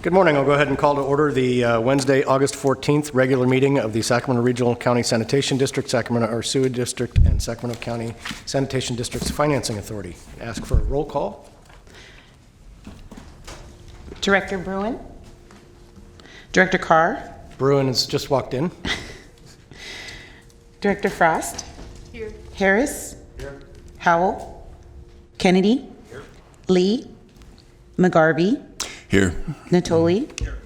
Good morning. I'll go ahead and call to order the Wednesday, August 14th regular meeting of the Sacramento Regional County Sanitation District, Sacramento Sewer District, and Sacramento County Sanitation District's Financing Authority. Ask for a roll call. Director Bruin. Director Carr. Bruin has just walked in. Director Frost. Here. Harris. Here. Howell. Kennedy. Here. Lee. McGarvey. Here. Natoli. Here.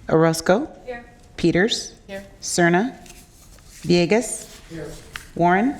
Orozco. Here. Peters. Here. Cerna. Villegas. Here. Warren.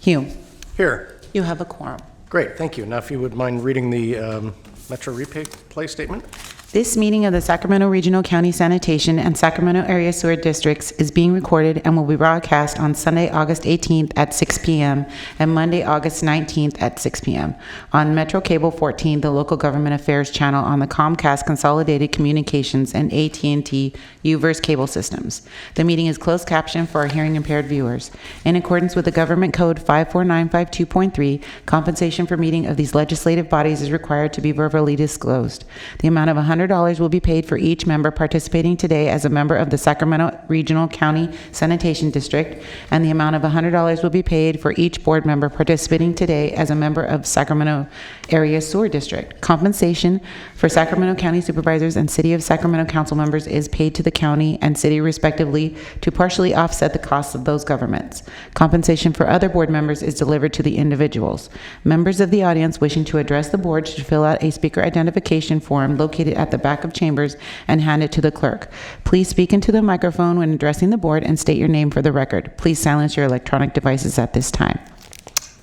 Hume. Here. You have a quorum. Great, thank you. Now if you would mind reading the Metro Replay statement. This meeting of the Sacramento Regional County Sanitation and Sacramento Area Sewer Districts is being recorded and will be broadcast on Sunday, August 18th at 6 p.m. and Monday, August 19th at 6 p.m. on Metro Cable 14, the local government affairs channel on the Comcast Consolidated Communications and AT&T UVerse cable systems. The meeting is closed captioned for our hearing impaired viewers. In accordance with the Government Code 54952.3, compensation for meeting of these legislative bodies is required to be verbally disclosed. The amount of $100 will be paid for each member participating today as a member of the Sacramento Regional County Sanitation District, and the amount of $100 will be paid for each board member participating today as a member of Sacramento Area Sewer District. Compensation for Sacramento County Supervisors and City of Sacramento Council members is paid to the county and city respectively to partially offset the costs of those governments. Compensation for other board members is delivered to the individuals. Members of the audience wishing to address the board should fill out a speaker identification form located at the back of chambers and hand it to the clerk. Please speak into the microphone when addressing the board and state your name for the record. Please silence your electronic devices at this time.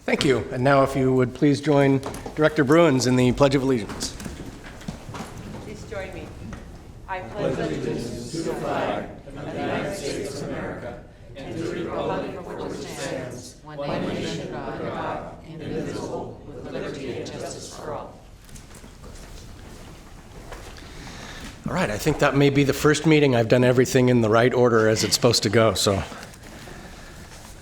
Thank you. And now if you would please join Director Bruins in the Pledge of Allegiance. Please join me. I pledge allegiance to the flag of the United States of America and to the republic for which it stands, one nation under God, indivisible, with liberty and justice for all. All right, I think that may be the first meeting I've done everything in the right order as it's supposed to go, so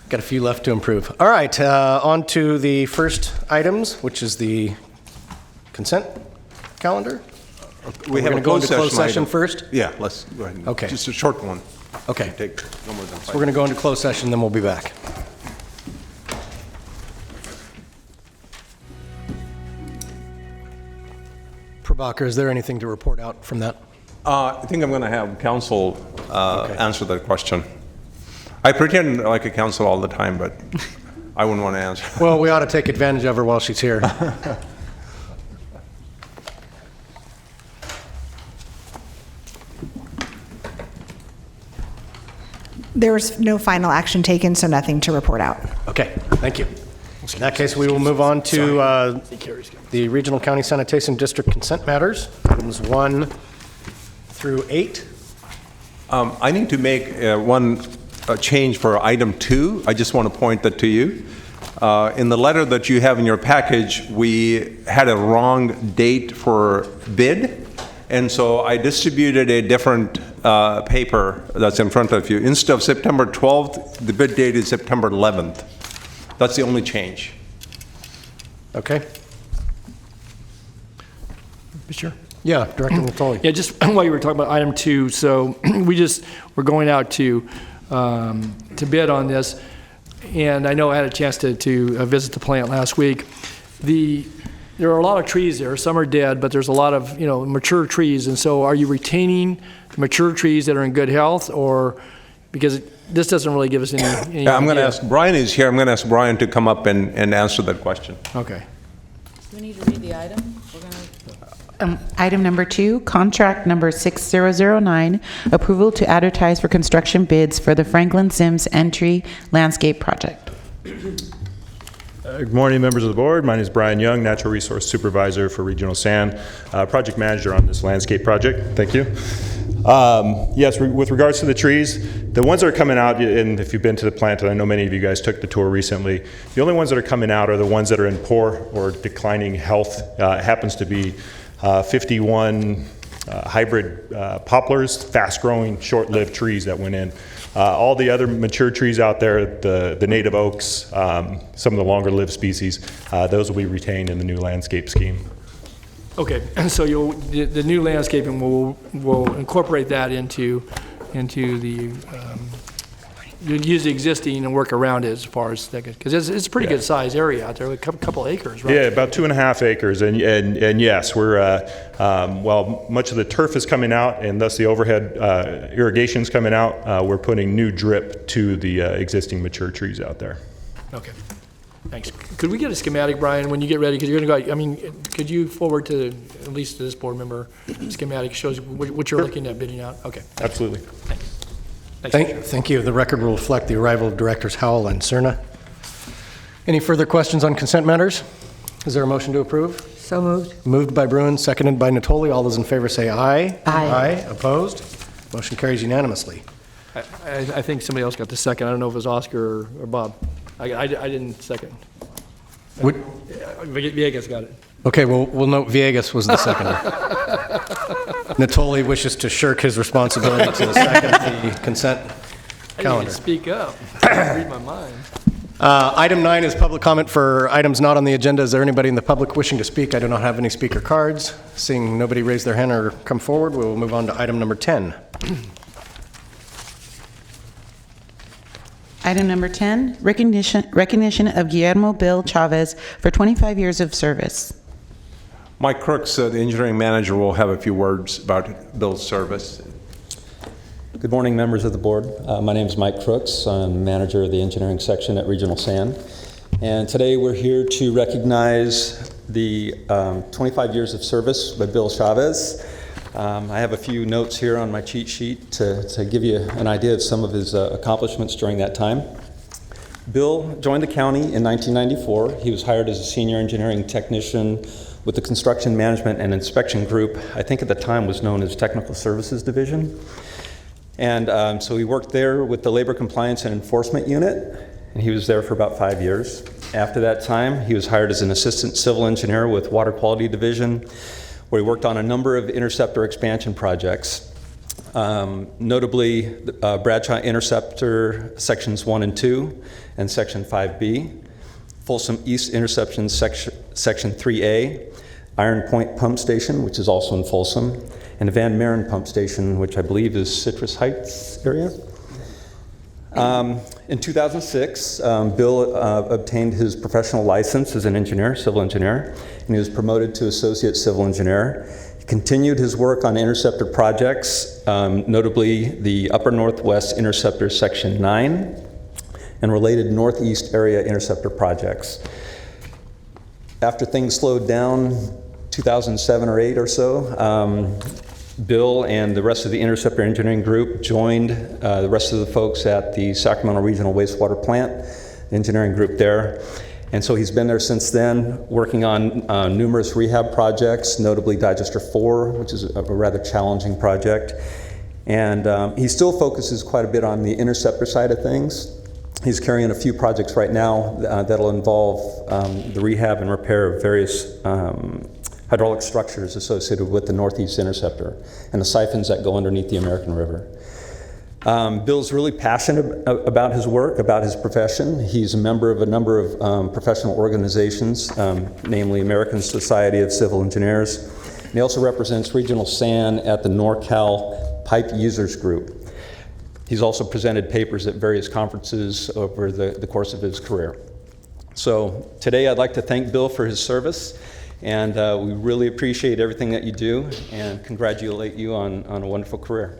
got a few left to improve. All right, on to the first items, which is the consent calendar. We We're going to go into closed session first? Yeah, let's go ahead. Okay. Just a short one. Okay, Take no more than 5 we're going to go into closed session, then we'll be back. Prabhakar, is there anything to report out from that? I think I'm going to have counsel answer that question. I pretend like a counsel all the time, but I wouldn't want to answer. Well, we ought to take advantage of her while she's here. There was no final action taken, so nothing to report out. Okay, thank you. In that case, we will move on to the Regional County Sanitation District consent matters, items 1 through 8. I need to make one change for item 2. I just want to point that to you. In the letter that you have in your package, we had a wrong date for bid, and so I distributed a different paper that's in front of you. Instead of September 12th, the bid date is September 11th. That's the only change. Okay. Sure. Yeah, Director Natoli. Yeah, just while you were talking about item 2, so we're going out to bid on this, and I know I had a chance to visit the plant last week. There are a lot of trees there. Some are dead, but there's a lot of mature trees. And so, are you retaining mature trees that are in good health, or because this doesn't really give us any I'm going to idea. ask Brian is here. I'm going to ask Brian to come up and answer that question. Okay. Do we need to read the item? Item number 2, contract number 6009, approval to advertise for construction bids for the Franklin Sims Entry Landscape Project. Good morning, members of the board. My name is Brian Young, Natural Resource Supervisor for Regional San, project manager on this landscape project. Thank you. Yes, with regards to the trees, the ones that are coming out, and if you've been to the plant, and I know many of you guys took the tour recently, the only ones that are coming out are the ones that are in poor or declining health. It happens to be 51 hybrid poplars, fast-growing, short-lived trees that went in. All the other mature trees out there, the native oaks, some of the longer-lived species, those will be retained in the new landscape scheme. Okay, so the new landscaping will incorporate that into the, you'll use the existing and work around it as far as that, because it's a pretty good size area out there, a couple acres, right? Yeah, about 2.5 acres, and yes, we're while much of the turf is coming out, and thus the overhead irrigation's coming out, we're putting new drip to the existing mature trees out there. Okay, thanks. Could we get a schematic, Brian, when you get ready? Because you're going to go, I mean, could you forward to, at least to this board member, schematic shows what you're looking at bidding out? Okay, Absolutely. thanks. Thanks. Thank you. The record will reflect the arrival of Directors Howell and Cerna. Any further questions on consent matters? Is there a motion to approve? So moved. Moved by Bruin, seconded by Natoli. All those in favor say aye. Aye. Opposed? Motion carries unanimously. I think somebody else got the second. I don't know if it was Oscar or Bob. I didn't second. Villegas got it. Okay, well, we'll note Villegas was the seconder. Natoli wishes to shirk his responsibility to second the consent I didn't calendar. even speak up. Read my mind. Item 9 is public comment for items not on the agenda. Is there anybody in the public wishing to speak? I do not have any speaker cards. Seeing nobody raise their hand or come forward, we will move on to item number 10. Item number 10, recognition of Guillermo Bill Chavez for 25 years of service. Mike Crooks, the engineering manager, will have a few words about Bill's service. Good morning, members of the board. My name is Mike Crooks. I'm manager of the engineering section at Regional Sand. And today we're here to recognize the 25 years of service by Bill Chavez. I have a few notes here on my cheat sheet to give you an idea of some of his accomplishments during that time. Bill joined the county in 1994. He was hired as a senior engineering technician with the Construction Management and Inspection Group. I think at the time was known as Technical Services Division. And so he worked there with the Labor Compliance and Enforcement Unit, and he was there for about 5 years. After that time, he was hired as an assistant civil engineer with Water Quality Division, where he worked on a number of interceptor expansion projects. Notably, Bradshaw Interceptor Sections 1 and 2 and Section 5B, Folsom East Interception Section 3A, Iron Point Pump Station, which is also in Folsom, and the Van Maren Pump Station, which I believe is Citrus Heights area. In 2006, Bill obtained his professional license as an engineer, civil engineer, and he was promoted to associate civil engineer. He continued his work on interceptor projects, notably the Upper Northwest Interceptor Section 9 and related Northeast Area Interceptor projects. After things slowed down, 2007 or 8 or so, Bill and the rest of the Interceptor Engineering Group joined the rest of the folks at the Sacramento Regional Wastewater Plant, the engineering group there. And so he's been there since then, working on numerous rehab projects, notably Digester 4, which is a rather challenging project. And he still focuses quite a bit on the interceptor side of things. He's carrying a few projects right now that'll involve the rehab and repair of various hydraulic structures associated with the Northeast Interceptor and the siphons that go underneath the American River. Bill's really passionate about his work, about his profession. He's a member of a number of professional organizations, namely American Society of Civil Engineers. And he also represents Regional Sand at the NorCal Pipe Users Group. He's also presented papers at various conferences over the course of his career. So today I'd like to thank Bill for his service, and we really appreciate everything that you do and congratulate you on a wonderful career.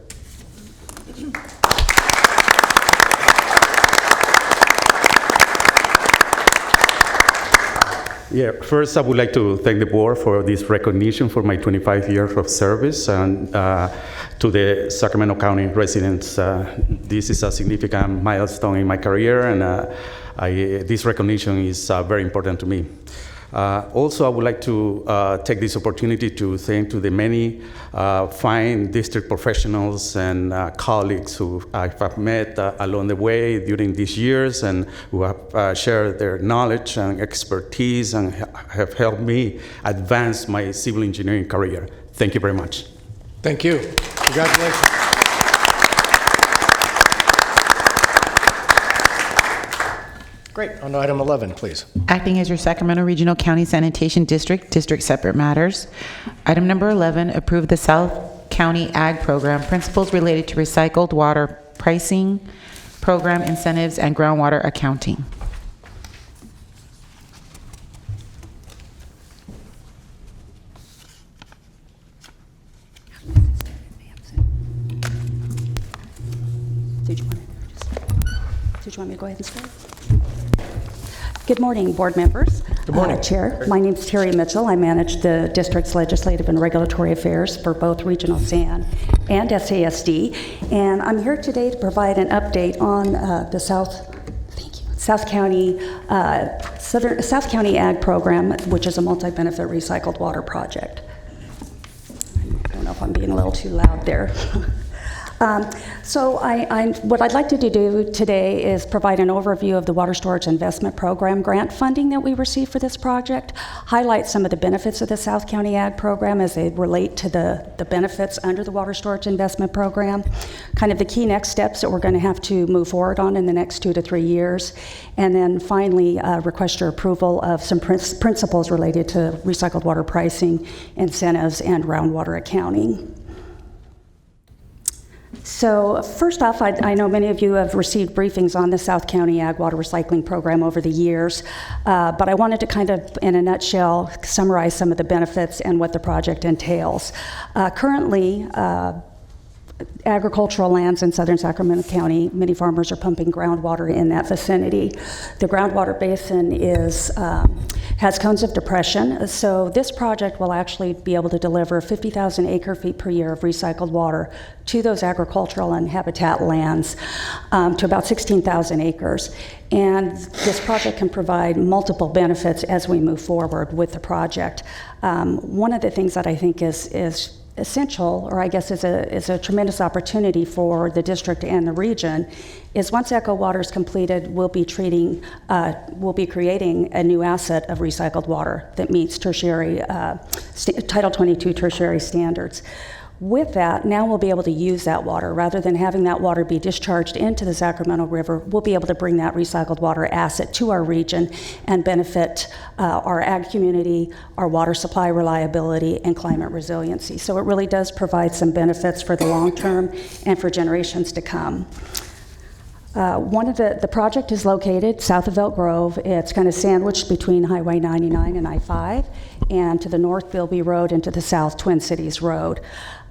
Yeah, first I would like to thank the board for this recognition for my 25 years of service, and to the Sacramento County residents. This is a significant milestone in my career, and this recognition is very important to me. Also, I would like to take this opportunity to thank to the many fine district professionals and colleagues who I have met along the way during these years, and who have shared their knowledge and expertise and have helped me advance my civil engineering career. Thank you very much. Thank you. Congratulations. Great. On to item 11, please. Acting as your Sacramento Regional County Sanitation District separate matters. Item number 11, approve the South County Ag Program, principles related to recycled water pricing, program incentives, and groundwater accounting. Did you want me to go ahead and start? Good morning, board members. Good morning. Chair, my name is Terry Mitchell. I manage the district's legislative and regulatory affairs for both Regional SAN and SASD. And I'm here today to provide an update on the South County Ag Program, which is a multi-benefit recycled water project. I don't know if I'm being a little too loud there. What I'd like to do today is provide an overview of the Water Storage Investment Program grant funding that we received for this project, highlight some of the benefits of the South County Ag Program as they relate to the benefits under the Water Storage Investment Program, kind of the key next steps that we're going to have to move forward on in the next 2 to 3 years, and then finally request your approval of some principles related to recycled water pricing, incentives, and groundwater accounting. So first off, I know many of you have received briefings on the South County Ag Water Recycling Program over the years, but I wanted to kind of, in a nutshell, summarize some of the benefits and what the project entails. Currently, agricultural lands in southern Sacramento County, many farmers are pumping groundwater in that vicinity. The groundwater basin has cones of depression, so this project will actually be able to deliver 50,000 acre-feet per year of recycled water to those agricultural and habitat lands, to about 16,000 acres. And this project can provide multiple benefits as we move forward with the project. One of the things that I think is essential, or I guess is a tremendous opportunity for the district and the region, is once Echo Water is completed, we'll be creating a new asset of recycled water that meets tertiary, Title 22 tertiary standards. With that, now we'll be able to use that water. Rather than having that water be discharged into the Sacramento River, we'll be able to bring that recycled water asset to our region and benefit our ag community, our water supply reliability, and climate resiliency. So it really does provide some benefits for the long term and for generations to come. The project is located south of Elk Grove. It's kind of sandwiched between Highway 99 and I-5, and to the north, Bilby Road, and to the south, Twin Cities Road.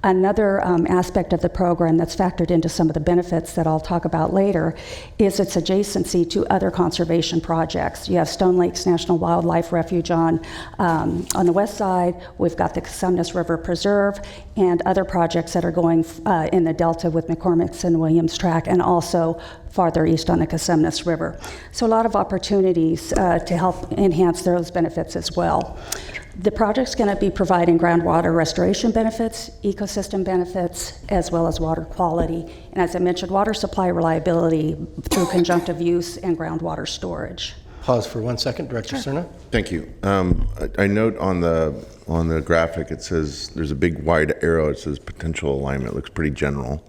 Another aspect of the program that's factored into some of the benefits that I'll talk about later is its adjacency to other conservation projects. You have Stone Lakes National Wildlife Refuge on the west side. We've got the Cosumnes River Preserve and other projects that are going in the Delta with McCormick's and Williams Track, and also farther east on the Cosumnes River. So a lot of opportunities to help enhance those benefits as well. The project's going to be providing groundwater restoration benefits, ecosystem benefits, as well as water quality. And as I mentioned, water supply reliability through conjunctive use and groundwater storage. Pause for 1 second. Director Cerna? Thank you. I note on the graphic it says there's a big wide arrow. It says potential alignment. It looks pretty general.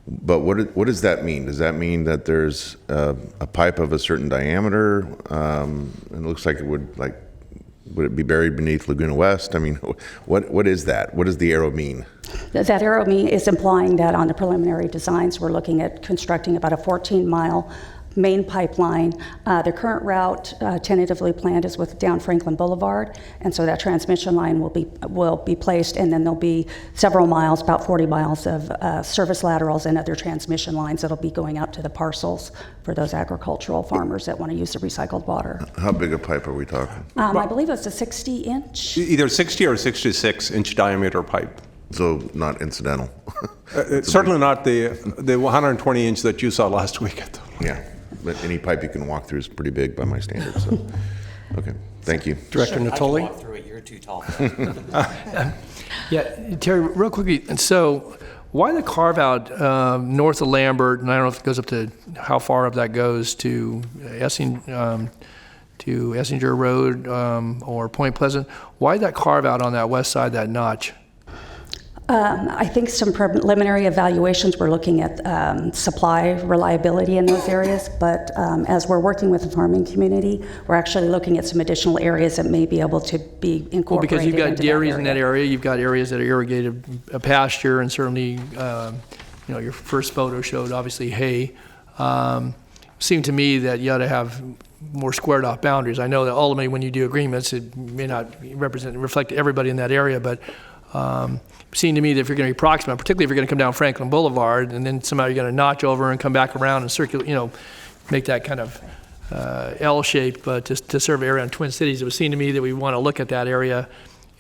But what does that mean? Does that mean that there's a pipe of a certain diameter? And it looks like it would it be buried beneath Laguna West? I mean, what is that? What does the arrow mean? That arrow is implying that on the preliminary designs, we're looking at constructing about a 14-mile main pipeline. The current route tentatively planned is down Franklin Boulevard, and so that transmission line will be placed, and then there'll be several miles, about 40 miles of service laterals and other transmission lines that'll be going out to the parcels for those agricultural farmers that want to use the recycled water. How big a pipe are we talking? I believe it's a 60-inch. Either 60 or 66-inch diameter pipe. So not incidental. Certainly not the 120-inch that you saw last week. Yeah, but any pipe you can walk through is pretty big by my standards. So, okay, thank you. Director Natoli? I can walk through it. You're too tall. Yeah, Terry, real quickly, so why the carve out north of Lambert, and I don't know if it goes up to how far up that goes to Essinger Road or Point Pleasant? Why that carve out on that west side, that notch? I think some preliminary evaluations, we're looking at supply reliability in those areas, but as we're working with the farming community, we're actually looking at some additional areas that may be able to be incorporated. Well, because you've got into dairies in that area, you've got areas that are irrigated pasture, and certainly, your first photo showed obviously hay. Seemed to me that you ought to have more squared off boundaries. I know that ultimately when you do agreements, it may not reflect everybody in that area, but seemed to me that if you're going to be proximate, particularly if you're going to come down Franklin Boulevard, and then somehow you're going to notch over and come back around and circulate, make that kind of L shape to serve area in Twin Cities, it would seem to me that we want to look at that area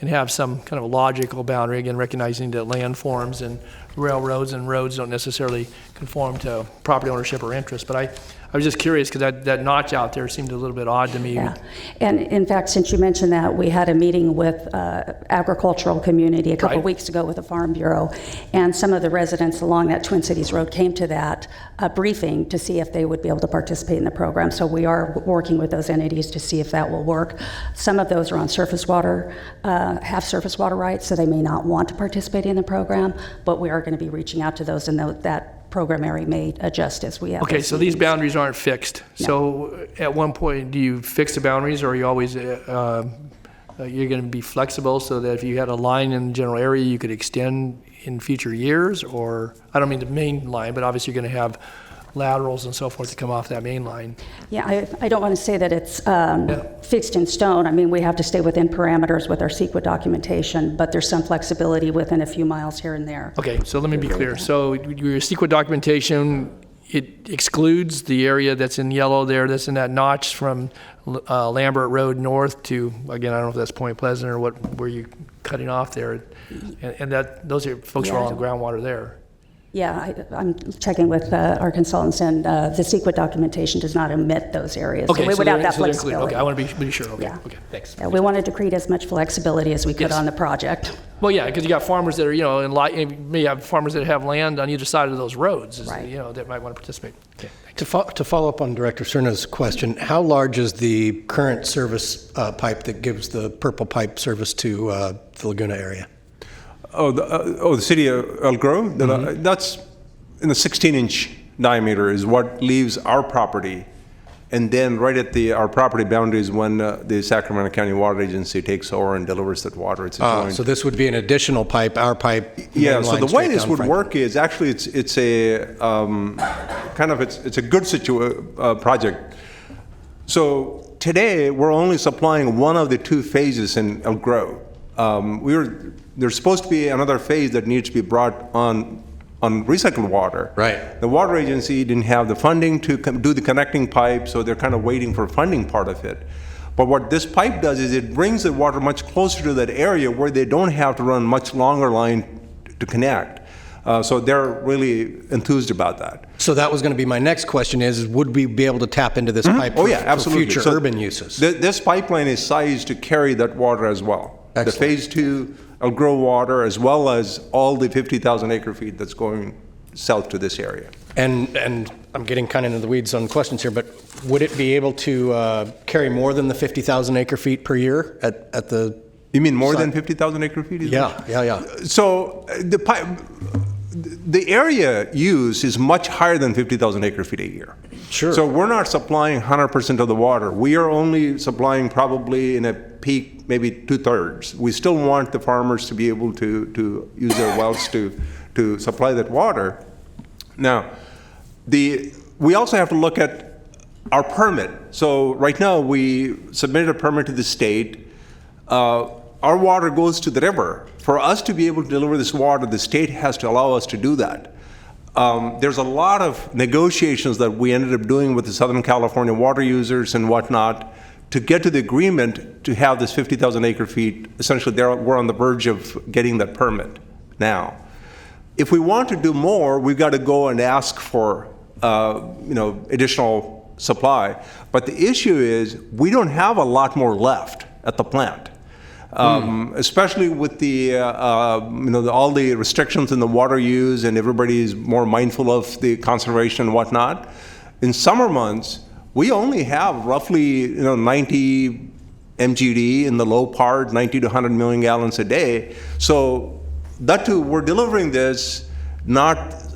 and have some kind of a logical boundary, again, recognizing that landforms and railroads and roads don't necessarily conform to property ownership or interest. But I was just curious because that notch out there seemed a little bit odd to me. Yeah, and in fact, since you mentioned that, we had a meeting with agricultural community a couple weeks ago with the Farm Bureau, and some of the residents along that Twin Cities Road came to that briefing to see if they would be able to participate in the program. So we are working with those entities to see if that will work. Some of those are on surface water, have surface water rights, so they may not want to participate in the program, but we are going to be reaching out to those, and that program area may adjust as we have. Okay, so these boundaries aren't fixed. No. So at one point, do you fix the boundaries, or are you always you're going to be flexible so that if you had a line in the general area, you could extend in future years? Or I don't mean the main line, but obviously you're going to have laterals and so forth to come off that main line. Yeah, I don't want to say that it's fixed in stone. I mean, we have to stay within parameters with our CEQA documentation, but there's some flexibility within a few miles here and there. Okay, so let me be clear. So your CEQA documentation, it excludes the area that's in yellow there, that's in that notch from Lambert Road north to, again, I don't know if that's Point Pleasant or where you're cutting off there, and that those are folks who are on groundwater there. Yeah, I'm checking with our consultants, and the CEQA documentation does not omit those areas. Okay, so we would have that flexibility. Okay, I want to be sure. Okay, yeah. Okay, thanks. Yeah, we wanted to create as much flexibility as we could on the project. Well, yeah, because you got farmers that are, you may have farmers that have land on either side of those roads, that might want to participate. Okay. To follow up on Director Cerna's question, how large is the current service pipe that gives the purple pipe service to the Laguna area? The city of Elk Grove? Mm-hmm. That's in the 16-inch diameter is what leaves our property. And then right at our property boundaries when the Sacramento County Water Agency takes over and delivers that water. It's a joint. So this would be an additional pipe, our pipe. Yeah, so the way this would work is actually it's a it's a good project. So today we're only supplying one of the two phases in Elk Grove. There's supposed to be another phase that needs to be brought on recycled water. Right. The water agency didn't have the funding to do the connecting pipe, so they're kind of waiting for funding part of it. But what this pipe does is it brings the water much closer to that area where they don't have to run much longer line to connect. So they're really enthused about that. So that was going to be my next question is would we be able to tap into this pipe for future urban uses? This pipeline is sized to carry that water as well. Excellent. The phase 2 will grow water as well as all the 50,000 acre feet that's going south to this area. And I'm getting kind of into the weeds on questions here, but would it be able to carry more than the 50,000 acre feet per year at the... You mean more than 50,000 acre feet? Yeah. So the area used is much higher than 50,000 acre feet a year. Sure. So we're not supplying 100% of the water. We are only supplying probably in a peak, maybe 2/3. We still want the farmers to be able to use their wells to supply that water. Now, we also have to look at our permit. So right now we submitted a permit to the state. Our water goes to the river. For us to be able to deliver this water, the state has to allow us to do that. There's a lot of negotiations that we ended up doing with the Southern California water users and whatnot to get to the agreement to have this 50,000 acre feet. Essentially, we're on the verge of getting that permit now. If we want to do more, we've got to go and ask for additional supply. But the issue is we don't have a lot more left at the plant. Especially with all the restrictions in the water use and everybody's more mindful of the conservation and whatnot. In summer months, we only have roughly 90 MGD in the low part, 90 to 100 million gallons a day. So that too, we're delivering this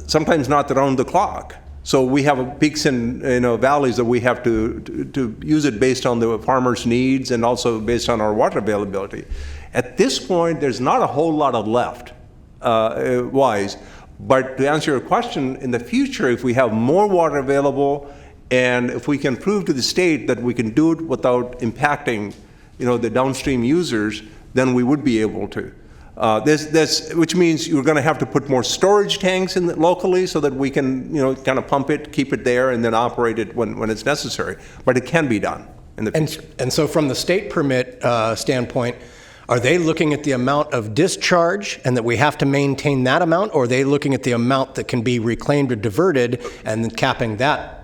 sometimes not around the clock. So we have peaks and valleys that we have to use it based on the farmers' needs and also based on our water availability. At this point, there's not a whole lot of left, wise. But to answer your question, in the future, if we have more water available, and if we can prove to the state that we can do it without impacting, the downstream users, then we would be able to. Which means you're going to have to put more storage tanks in locally so that we can, kind of pump it, keep it there, and then operate it when it's necessary. But it can be done in the future. And so from the state permit standpoint, are they looking at the amount of discharge and that we have to maintain that amount, or are they looking at the amount that can be reclaimed or diverted and then capping that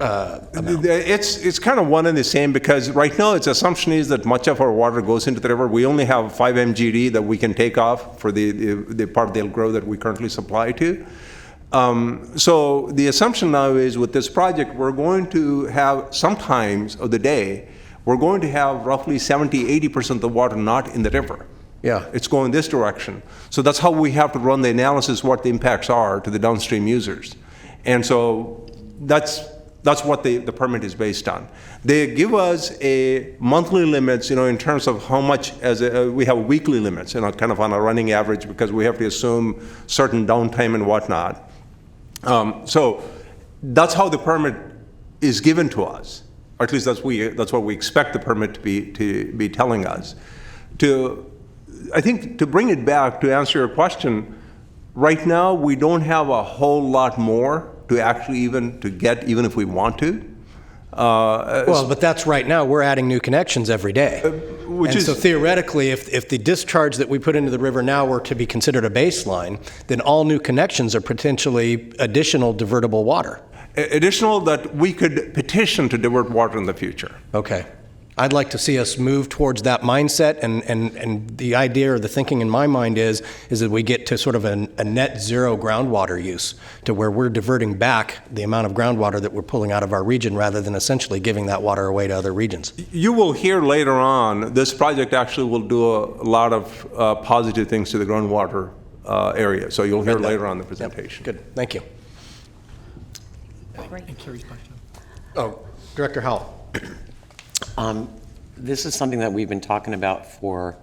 amount? It's kind of one and the same, because right now its assumption is that much of our water goes into the river. We only have 5 MGD that we can take off for the part of the Elk Grove that we currently supply to. So the assumption now is with this project, we're going to have sometimes of the day, we're going to have roughly 70–80% of the water not in the river. Yeah. It's going this direction. So that's how we have to run the analysis, what the impacts are to the downstream users. And so that's what the permit is based on. They give us a monthly limits, in terms of how much, we have weekly limits, kind of on a running average, because we have to assume certain downtime and whatnot. So that's how the permit is given to us. Or at least that's what we expect the permit to be telling us. I think to bring it back, to answer your question, right now we don't have a whole lot more to actually even if we want to. But that's right now. We're adding new connections every day. So theoretically, if the discharge that we put into the river now were to be considered a baseline, then all new connections are potentially additional divertible water. Additional that we could petition to divert water in the future. Okay. I'd like to see us move towards that mindset, and the idea or the thinking in my mind is that we get to sort of a net zero groundwater use, to where we're diverting back the amount of groundwater that we're pulling out of our region rather than essentially giving that water away to other regions. You will hear later on, this project actually will do a lot of positive things to the groundwater area. So you'll hear later on the presentation. Yep. Good. Thank you. Great. Oh, Director Howell. This is something that we've been talking about for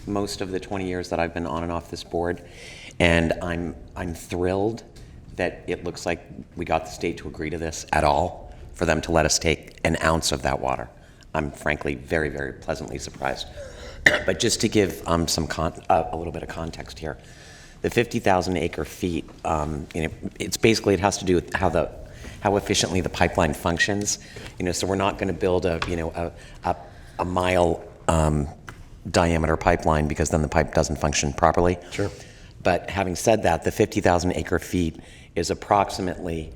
most of the 20 years that I've been on and off this board, and I'm thrilled that it looks like we got the state to agree to this at all, for them to let us take an ounce of that water. I'm frankly very, very pleasantly surprised. But just to give a little bit of context here, the 50,000 acre feet, it's basically, it has to do with how efficiently the pipeline functions. So we're not going to build a mile diameter pipeline, because then the pipe doesn't function properly. Sure. But having said that, the 50,000 acre feet is approximately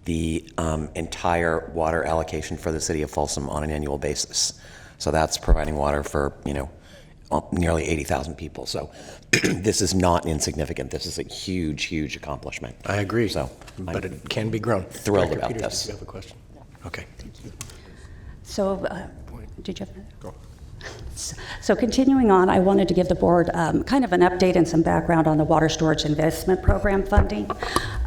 the entire water allocation for the city of Folsom on an annual basis. So that's providing water for nearly 80,000 people. So this is not insignificant. This is a huge, huge accomplishment. I agree. So, but it can be grown. Thrilled Director about Peters, this. Do you have a question? Okay. Thank you. So, did you have? Go. So continuing on, I wanted to give the board kind of an update and some background on the Water Storage Investment Program funding.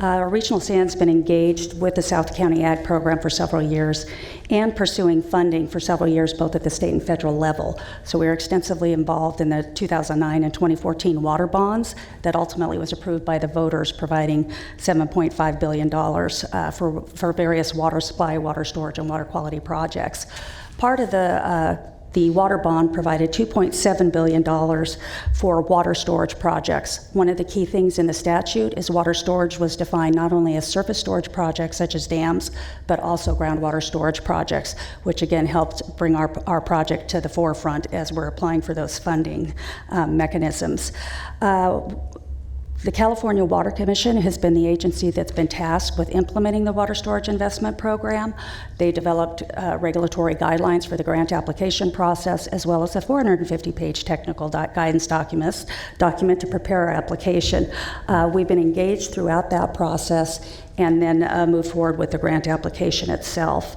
Regional Sand's been engaged with the South County Ag Program for several years and pursuing funding for several years, both at the state and federal level. So we were extensively involved in the 2009 and 2014 water bonds that ultimately was approved by the voters, providing $7.5 billion for various water supply, water storage, and water quality projects. Part of the water bond provided $2.7 billion for water storage projects. One of the key things in the statute is water storage was defined not only as surface storage projects such as dams, but also groundwater storage projects, which again helped bring our project to the forefront as we're applying for those funding mechanisms. The California Water Commission has been the agency that's been tasked with implementing the Water Storage Investment Program. They developed regulatory guidelines for the grant application process, as well as a 450-page technical guidance document to prepare our application. We've been engaged throughout that process and then move forward with the grant application itself.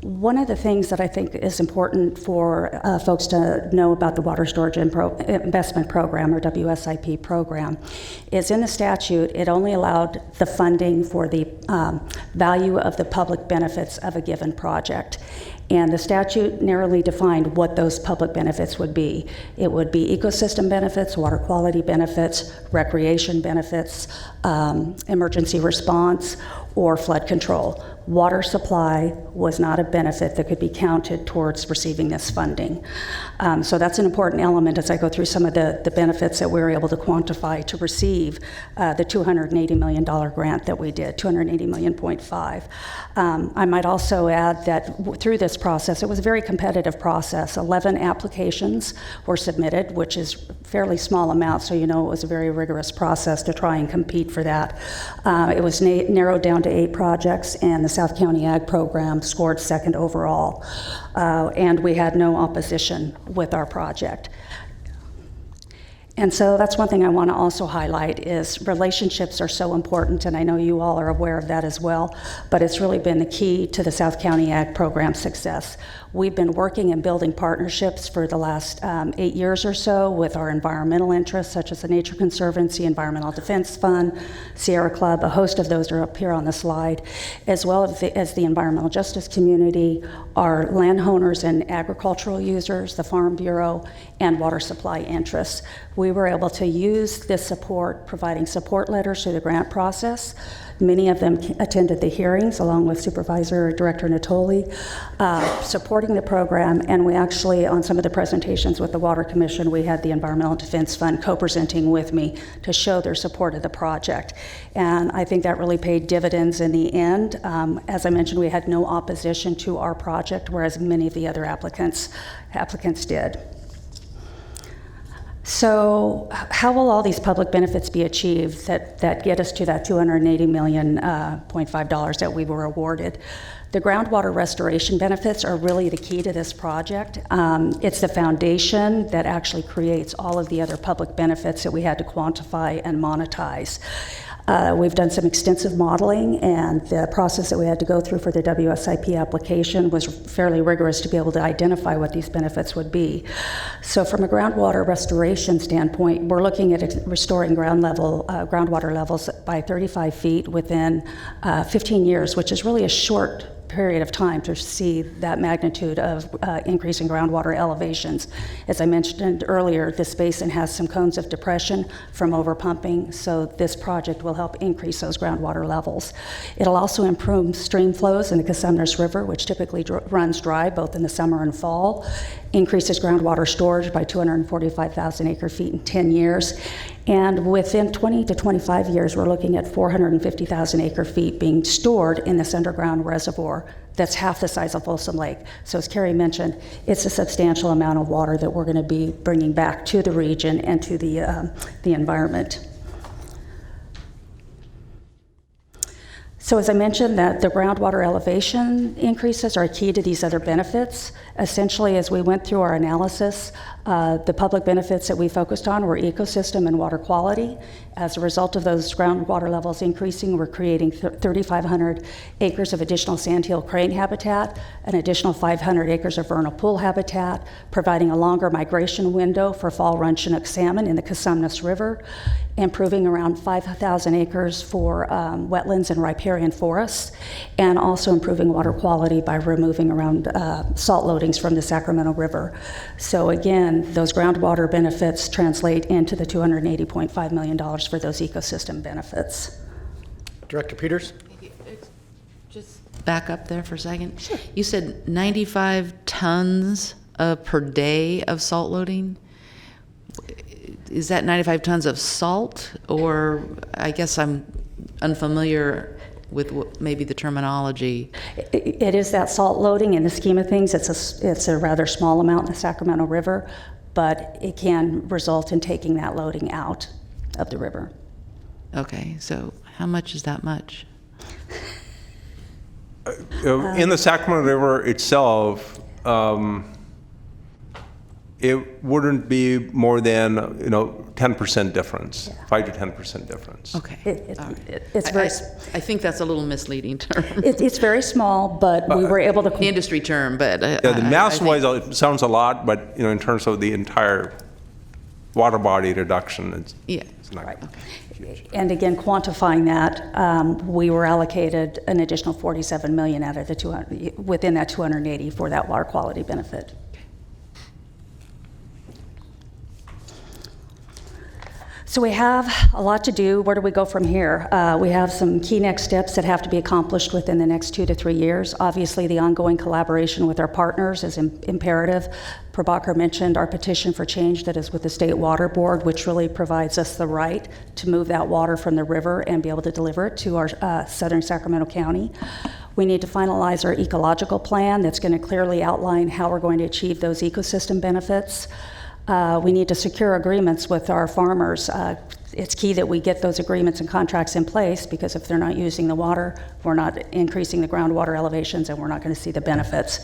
One of the things that I think is important for folks to know about the Water Storage Investment Program, or WSIP program, is in the statute, it only allowed the funding for the value of the public benefits of a given project. And the statute narrowly defined what those public benefits would be. It would be ecosystem benefits, water quality benefits, recreation benefits, emergency response, or flood control. Water supply was not a benefit that could be counted towards receiving this funding. So that's an important element as I go through some of the benefits that we were able to quantify to receive the $280 million grant that we did, $280.5 million. I might also add that through this process, it was a very competitive process. 11 applications were submitted, which is a fairly small amount, so you know it was a very rigorous process to try and compete for that. It was narrowed down to 8 projects, and the South County Ag Program scored second overall. And we had no opposition with our project. And so that's one thing I want to also highlight is relationships are so important, and I know you all are aware of that as well, but it's really been the key to the South County Ag Program success. We've been working and building partnerships for the last 8 years or so with our environmental interests, such as the Nature Conservancy, Environmental Defense Fund, Sierra Club, a host of those are up here on the slide, as well as the environmental justice community, our landowners and agricultural users, the Farm Bureau, and water supply interests. We were able to use this support, providing support letters through the grant process. Many of them attended the hearings along with Supervisor Director Natoli, supporting the program, and we actually, on some of the presentations with the Water Commission, we had the Environmental Defense Fund co-presenting with me to show their support of the project. And I think that really paid dividends in the end. As I mentioned, we had no opposition to our project, whereas many of the other applicants did. So how will all these public benefits be achieved that get us to that $280.5 million that we were awarded? The groundwater restoration benefits are really the key to this project. It's the foundation that actually creates all of the other public benefits that we had to quantify and monetize. We've done some extensive modeling, and the process that we had to go through for the WSIP application was fairly rigorous to be able to identify what these benefits would be. So from a groundwater restoration standpoint, we're looking at restoring groundwater levels by 35 feet within 15 years, which is really a short period of time to see that magnitude of increase in groundwater elevations. As I mentioned earlier, this basin has some cones of depression from overpumping, so this project will help increase those groundwater levels. It'll also improve stream flows in the Casumnas River, which typically runs dry both in the summer and fall, increases groundwater storage by 245,000 acre feet in 10 years. And within 20 to 25 years, we're looking at 450,000 acre feet being stored in this underground reservoir that's half the size of Folsom Lake. So as Carrie mentioned, it's a substantial amount of water that we're going to be bringing back to the region and to the environment. So as I mentioned, that the groundwater elevation increases are key to these other benefits. Essentially, as we went through our analysis, the public benefits that we focused on were ecosystem and water quality. As a result of those groundwater levels increasing, we're creating 3,500 acres of additional sandhill crane habitat, an additional 500 acres of vernal pool habitat, providing a longer migration window for fall run Chinook salmon in the Casumnas River, improving around 5,000 acres for wetlands and riparian forests, and also improving water quality by removing around salt loadings from the Sacramento River. So again, those groundwater benefits translate into the $280.5 million for those ecosystem benefits. Director Peters? Just back up there for a second. Sure. You said 95 tons per day of salt loading? Is that 95 tons of salt, or I guess I'm unfamiliar with maybe the terminology? It is that salt loading. In the scheme of things, it's a rather small amount in the Sacramento River, but it can result in taking that loading out of the river. Okay, so how much is that much? In the Sacramento River itself, it wouldn't be more than, 10% difference, 5 to 10% difference. Okay. It's very, I think that's a little misleading term. it's very small, but we were able to. The industry term, but. Yeah, the mass-wise, it sounds a lot, but, in terms of the entire water body reduction, it's not. Right. And again, quantifying that, we were allocated an additional $47 million out of the 200, within that 280 for that water quality benefit. So we have a lot to do. Where do we go from here? We have some key next steps that have to be accomplished within the next 2 to 3 years. Obviously, the ongoing collaboration with our partners is imperative. Prabhakar mentioned our petition for change that is with the State Water Board, which really provides us the right to move that water from the river and be able to deliver it to our southern Sacramento County. We need to finalize our ecological plan that's going to clearly outline how we're going to achieve those ecosystem benefits. We need to secure agreements with our farmers. It's key that we get those agreements and contracts in place, because if they're not using the water, we're not increasing the groundwater elevations and we're not going to see the benefits.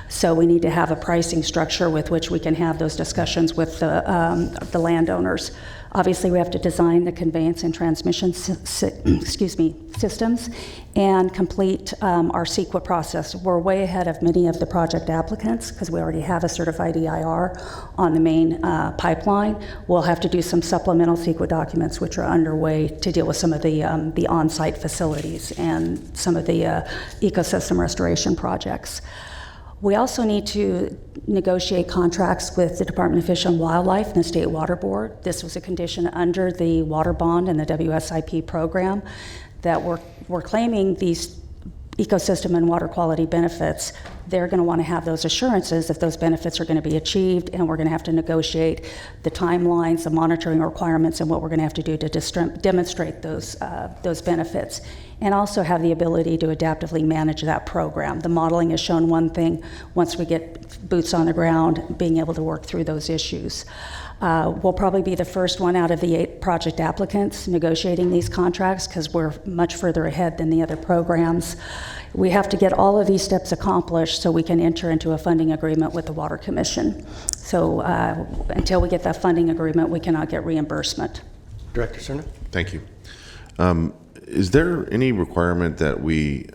So we need to have a pricing structure with which we can have those discussions with the landowners. Obviously, we have to design the conveyance and transmission systems and complete our CEQA process. We're way ahead of many of the project applicants because we already have a certified EIR on the main pipeline. We'll have to do some supplemental CEQA documents which are underway to deal with some of the on-site facilities and some of the ecosystem restoration projects. We also need to negotiate contracts with the Department of Fish and Wildlife and the State Water Board. This was a condition under the water bond and the WSIP program that we're claiming these ecosystem and water quality benefits. They're going to want to have those assurances that those benefits are going to be achieved, and we're going to have to negotiate the timelines, the monitoring requirements, and what we're going to have to do to demonstrate those benefits, and also have the ability to adaptively manage that program. The modeling has shown one thing: once we get boots on the ground, being able to work through those issues. We'll probably be the first one out of the 8 project applicants negotiating these contracts because we're much further ahead than the other programs. We have to get all of these steps accomplished so we can enter into a funding agreement with the Water Commission. So until we get that funding agreement, we cannot get reimbursement. Director Cerna? Thank you. Is there any requirement that we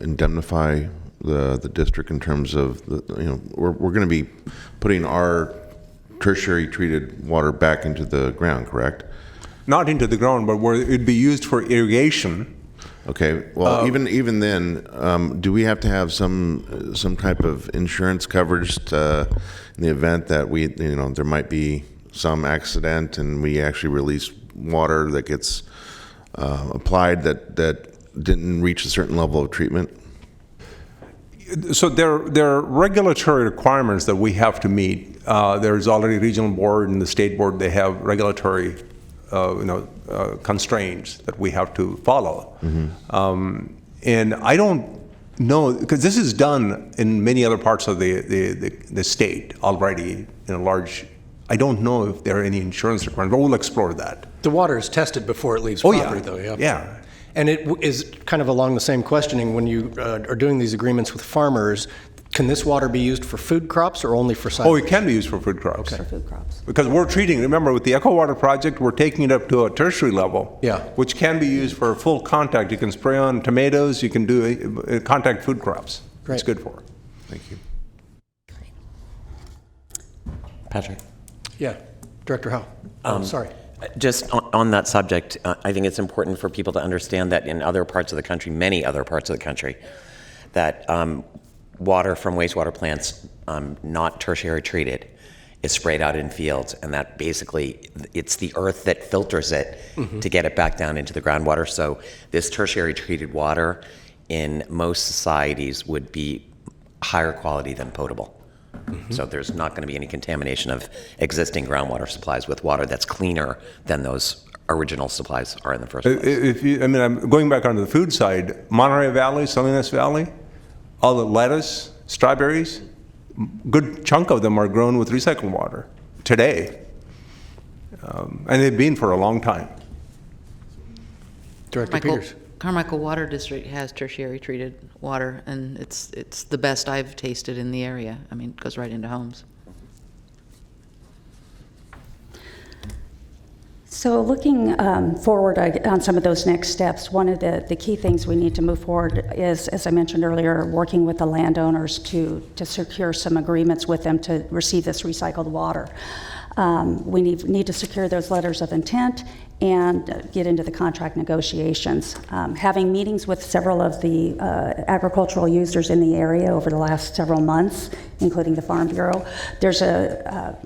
indemnify the district in terms of we're going to be putting our tertiary treated water back into the ground, correct? Not into the ground, but where it'd be used for irrigation. Okay. Well, even then, do we have to have some type of insurance coverage in the event that there might be some accident and we actually release water that gets applied that didn't reach a certain level of treatment? So there are regulatory requirements that we have to meet. There's already regional board and the state board. They have regulatory constraints that we have to follow. Mm-hmm. And I don't know, because this is done in many other parts of the state already in a large. I don't know if there are any insurance requirements, but we'll explore that. The water is tested before it leaves property, though, yeah? Yeah. And it is kind of along the same questioning when you are doing these agreements with farmers. Can this water be used for food crops or only for science? Oh, it can be used for food crops. Okay. For food crops. Because we're treating, remember, with the Eco Water project, we're taking it up to a tertiary level, yeah, which can be used for full contact. You can spray on tomatoes, you can do contact food crops. Great. It's good for it. Thank you. Patrick? Yeah. Director Howe. Sorry. Just on that subject, I think it's important for people to understand that in other parts of the country, many other parts of the country, that water from wastewater plants, not tertiary treated, is sprayed out in fields, and that basically it's the earth that filters it to get it back down into the groundwater. So this tertiary treated water in most societies would be higher quality than potable. So there's not going to be any contamination of existing groundwater supplies with water that's cleaner than those original supplies are in the first place. I'm going back onto the food side. Monterey Valley, Salinas Valley, all the lettuce, strawberries, good chunk of them are grown with recycled water today. And they've been for a long time. Director Peters. Carmichael Water District has tertiary treated water, and it's the best I've tasted in the area. I mean, it goes right into homes. So looking forward on some of those next steps, one of the key things we need to move forward is, as I mentioned earlier, working with the landowners to secure some agreements with them to receive this recycled water. We need to secure those letters of intent and get into the contract negotiations. Having meetings with several of the agricultural users in the area over the last several months, including the Farm Bureau, there's a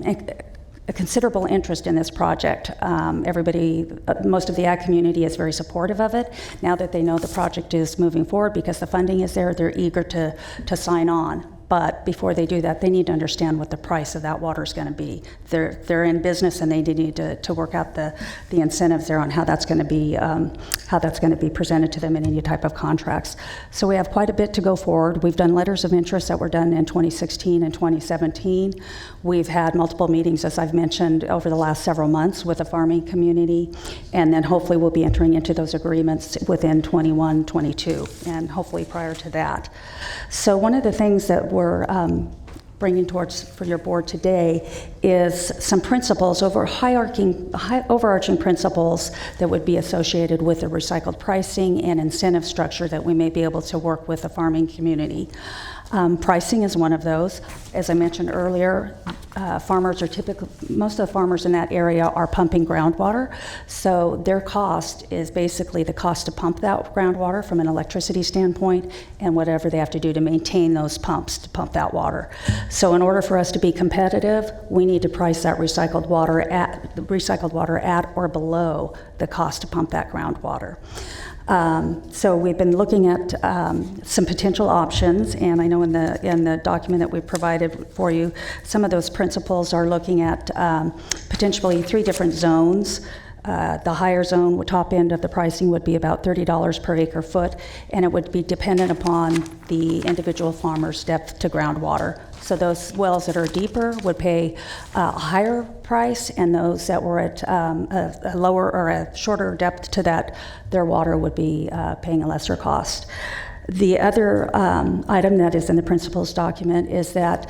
considerable interest in this project. Most of the ag community is very supportive of it. Now that they know the project is moving forward because the funding is there, they're eager to sign on. But before they do that, they need to understand what the price of that water is going to be. They're in business, and they need to work out the incentives there on how that's going to be presented to them in any type of contracts. So we have quite a bit to go forward. We've done letters of interest that were done in 2016 and 2017. We've had multiple meetings, as I've mentioned, over the last several months with the farming community, and then hopefully we'll be entering into those agreements within 21, 22, and hopefully prior to that. So one of the things that we're bringing towards for your board today is some principles, overarching principles that would be associated with the recycled pricing and incentive structure that we may be able to work with the farming community. Pricing is one of those. As I mentioned earlier, most of the farmers in that area are pumping groundwater, so their cost is basically the cost to pump that groundwater from an electricity standpoint and whatever they have to do to maintain those pumps to pump that water. So in order for us to be competitive, we need to price that recycled water at or below the cost to pump that groundwater. So we've been looking at some potential options, and I know in the document that we provided for you, some of those principles are looking at potentially 3 different zones. The higher zone, top end of the pricing would be about $30 per acre foot, and it would be dependent upon the individual farmer's depth to groundwater. So those wells that are deeper would pay a higher price, and those that were at a lower or a shorter depth to that, their water would be paying a lesser cost. The other item that is in the principles document is that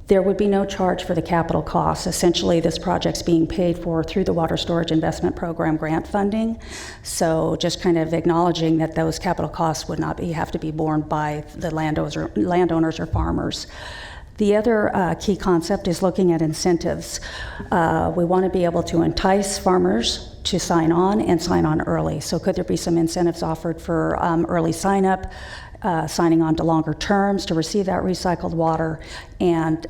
there would be no charge for the capital costs. Essentially, this project's being paid for through the Water Storage Investment Program grant funding. So just kind of acknowledging that those capital costs would not have to be borne by the landowners or farmers. The other key concept is looking at incentives. We want to be able to entice farmers to sign on and sign on early. So could there be some incentives offered for early sign up, signing on to longer terms to receive that recycled water, and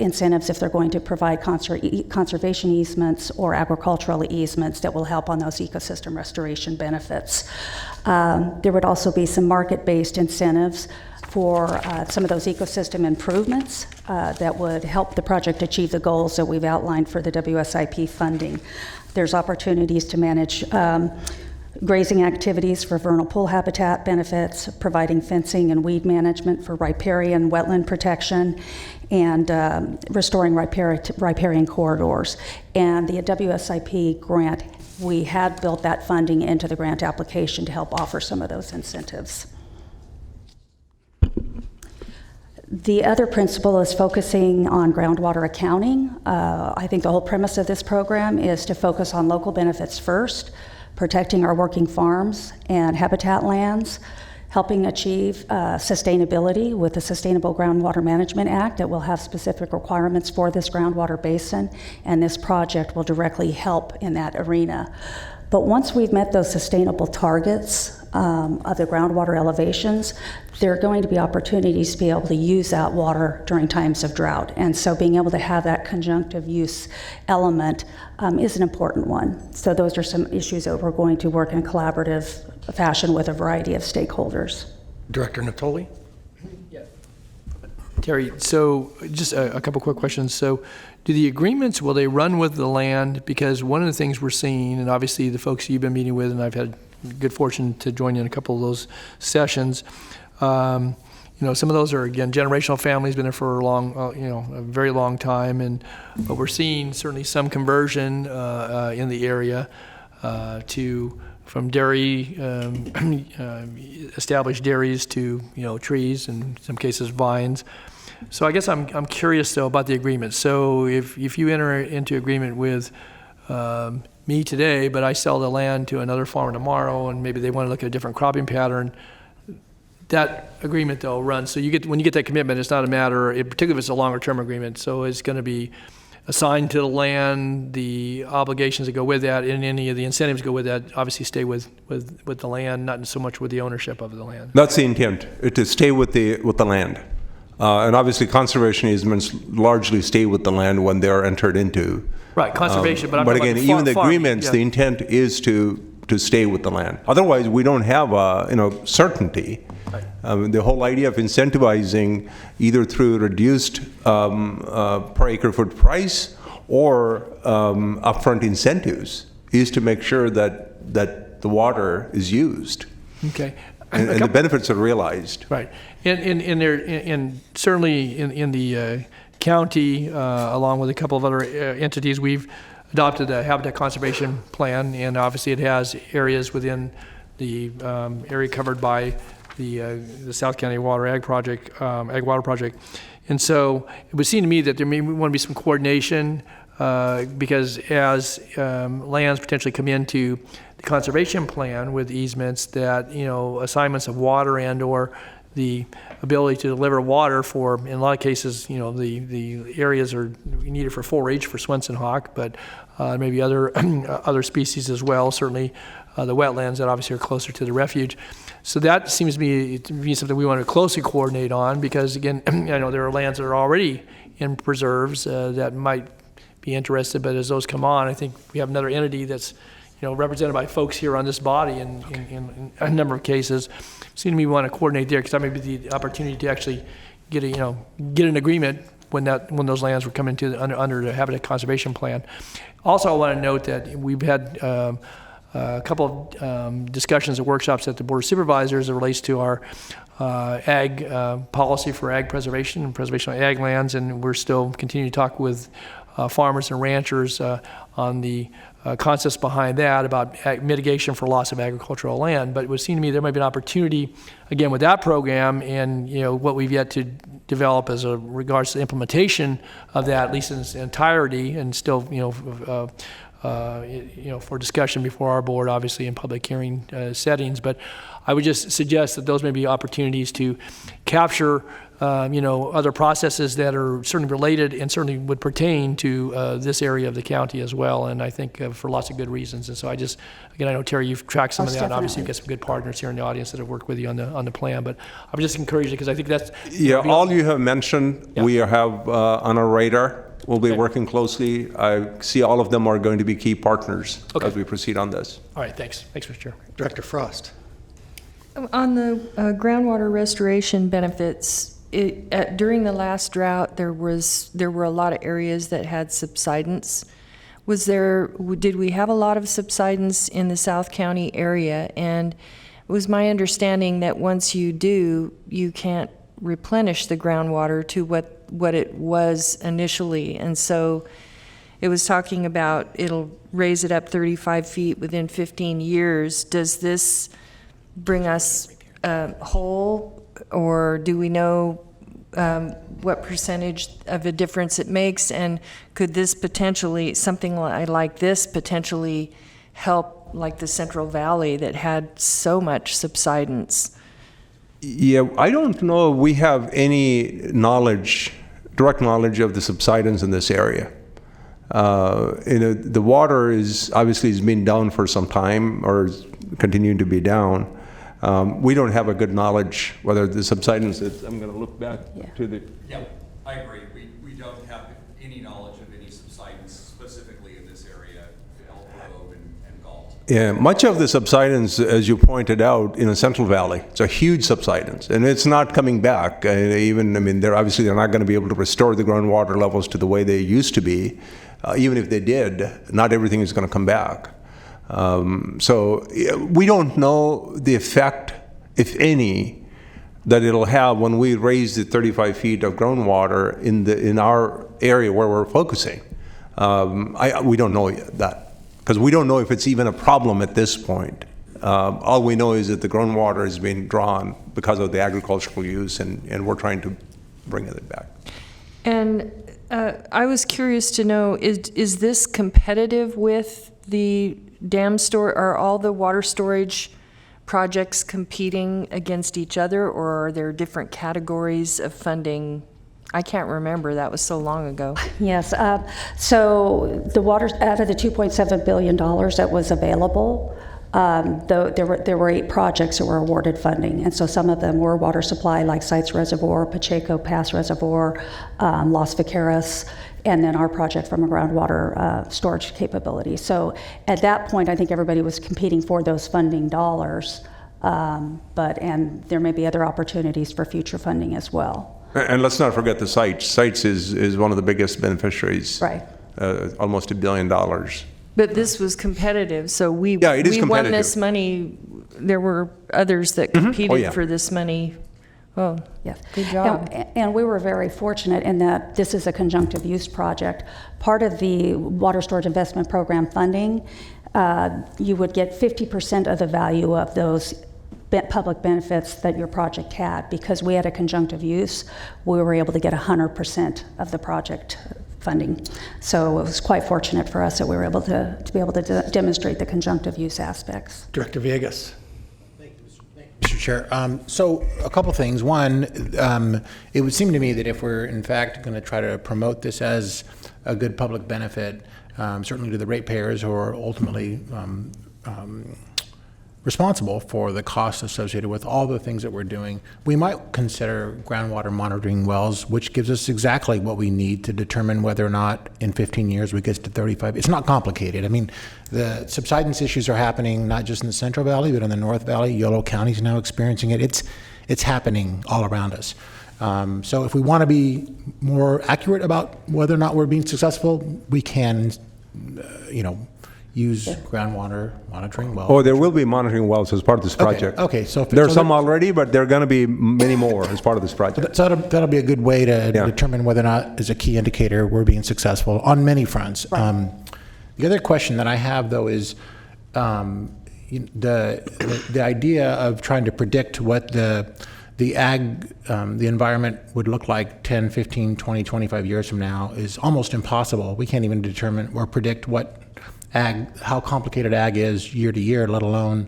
incentives if they're going to provide conservation easements or agricultural easements that will help on those ecosystem restoration benefits. There would also be some market-based incentives for some of those ecosystem improvements that would help the project achieve the goals that we've outlined for the WSIP funding. There's opportunities to manage grazing activities for vernal pool habitat benefits, providing fencing and weed management for riparian wetland protection, and restoring riparian corridors. And the WSIP grant, we had built that funding into the grant application to help offer some of those incentives. The other principle is focusing on groundwater accounting. I think the whole premise of this program is to focus on local benefits first, protecting our working farms and habitat lands, helping achieve sustainability with the Sustainable Groundwater Management Act that will have specific requirements for this groundwater basin, and this project will directly help in that arena. But once we've met those sustainable targets of the groundwater elevations, there are going to be opportunities to be able to use that water during times of drought. And so being able to have that conjunctive use element is an important one. So those are some issues that we're going to work in a collaborative fashion with a variety of stakeholders. Director Natoli? Terry, so just a couple quick questions. So do the agreements, will they run with the land? Because one of the things we're seeing, and obviously the folks you've been meeting with, and I've had good fortune to join in a couple of those sessions, some of those are, again, generational families, been there for a very long time, but we're seeing certainly some conversion in the area from dairy, established dairies to, trees, and in some cases vines. So I guess I'm curious though about the agreement. So if you enter into agreement with me today, but I sell the land to another farmer tomorrow, and maybe they want to look at a different cropping pattern. That agreement, though, runs. So when you get that commitment, it's not a matter, particularly if it's a longer-term agreement, so it's going to be assigned to the land, the obligations that go with that, and any of the incentives that go with that obviously stay with the land, not so much with the ownership of the land. That's the intent, to stay with the land. And obviously, conservation easements largely stay with the land when they're entered into. Right, conservation, but I'm talking again, about the even the farming, agreements, yeah. the intent is to stay with the land. Otherwise, we don't have certainty. Right. The whole idea of incentivizing either through reduced per acre foot price or upfront incentives is to make sure that the water is used. Okay. And the benefits are realized. Right. And certainly in the county, along with a couple of other entities, we've adopted a habitat conservation plan, and obviously it has areas within the area covered by the South County Water Ag Project, Ag Water Project. And so it would seem to me that there may want to be some coordination because as lands potentially come into the conservation plan with easements, that assignments of water and or the ability to deliver water for, in a lot of cases, the areas are needed for forage for Swenson hawk, but maybe other other species as well. Certainly, the wetlands that obviously are closer to the refuge. So that seems to be something we want to closely coordinate on because, again, I know there are lands that are already in preserves that might be interested, but as those come on, I think we have another entity that's represented by folks here on this body in a number of cases. Seem to me we want to coordinate there because that may be the opportunity to actually get an agreement when those lands would come into under the Habitat Conservation Plan. Also, I want to note that we've had a couple of discussions and workshops at the Board of Supervisors as it relates to our ag policy for ag preservation and preservation of ag lands, and we're still continuing to talk with farmers and ranchers on the concepts behind that about mitigation for loss of agricultural land. But it would seem to me there might be an opportunity, again, with that program and what we've yet to develop as a regards to the implementation of that, at least in its entirety, and still, for discussion before our board, obviously in public hearing settings. But I would just suggest that those may be opportunities to capture other processes that are certainly related and certainly would pertain to this area of the county as well, and I think for lots of good reasons. And so I know, Terry, you've tracked some of that, and obviously you've got some good partners here in the audience that have worked with you on the plan, but I would just encourage you because I think that's... Yeah, all you have mentioned, yeah. we have on our radar. We'll be working closely. I see all of them are going to be key partners as we proceed on this. All right, thanks. Thanks, Mr. Chair. Director Frost. On the groundwater restoration benefits, during the last drought, there were a lot of areas that had subsidence. Did we have a lot of subsidence in the South County area? And it was my understanding that once you do, you can't replenish the groundwater to what it was initially. And so it was talking about it'll raise it up 35 feet within 15 years. Does this bring us whole, or do we know what percentage of a difference it makes? And could this potentially, something like this potentially help like the Central Valley that had so much subsidence? Yeah, I don't know if we have any direct knowledge of the subsidence in this area. The water has been down for some time or is continuing to be down. We don't have a good knowledge whether the subsidence is, I'm going to look back to the... Yeah, I agree. We don't have any knowledge of any subsidence specifically in this area, Elk Grove and Galt. Yeah, much of the subsidence, as you pointed out, in the Central Valley, it's a huge subsidence, and it's not coming back. They're not going to be able to restore the groundwater levels to the way they used to be. Even if they did, not everything is going to come back. So we don't know the effect, if any, that it'll have when we raise the 35 feet of groundwater in our area where we're focusing. We don't know that because we don't know if it's even a problem at this point. All we know is that the groundwater is being drawn because of the agricultural use, and we're trying to bring it back. And I was curious to know, is this competitive with the are all the water storage projects competing against each other, or are there different categories of funding? I can't remember, that was so long ago. Yes, so the water, out of the $2.7 billion that was available, there were 8 projects that were awarded funding, and so some of them were water supply, like Sites Reservoir, Pacheco Pass Reservoir, Las Vaqueras, and then our project from a groundwater storage capability. So at that point, I think everybody was competing for those funding dollars, and there may be other opportunities for future funding as well. And let's not forget the sites. Sites is one of the biggest beneficiaries. Right. Almost $1 billion. But this was competitive, so we Yeah, it is won competitive. this money. There were others that competed Oh, yeah. for this money. Oh, Yes. good job. And we were very fortunate in that this is a conjunctive use project. Part of the Water Storage Investment Program funding, you would get 50% of the value of those public benefits that your project had. Because we had a conjunctive use, we were able to get 100% of the project funding. So it was quite fortunate for us that we were able to demonstrate the conjunctive use aspects. Director Villegas. Mr. Chair, so a couple things. One, it would seem to me that if we're in fact going to try to promote this as a good public benefit, certainly to the ratepayers who are ultimately responsible for the costs associated with all the things that we're doing, we might consider groundwater monitoring wells, which gives us exactly what we need to determine whether or not in 15 years we get to 35. It's not complicated. I mean, the subsidence issues are happening not just in the Central Valley, but in the North Valley. Yolo County is now experiencing it. It's happening all around us. So if we want to be more accurate about whether or not we're being successful, we can, use groundwater monitoring wells. Oh, there will be monitoring wells as part of this project. Okay, so there are some already, but there are going to be many more as part of this project. So that'll be a good way to determine whether or not, as a key indicator, we're being successful on many fronts. Right. The other question that I have, though, is the idea of trying to predict what the environment would look like 10, 15, 20, 25 years from now is almost impossible. We can't even determine or predict how complicated ag is year to year, let alone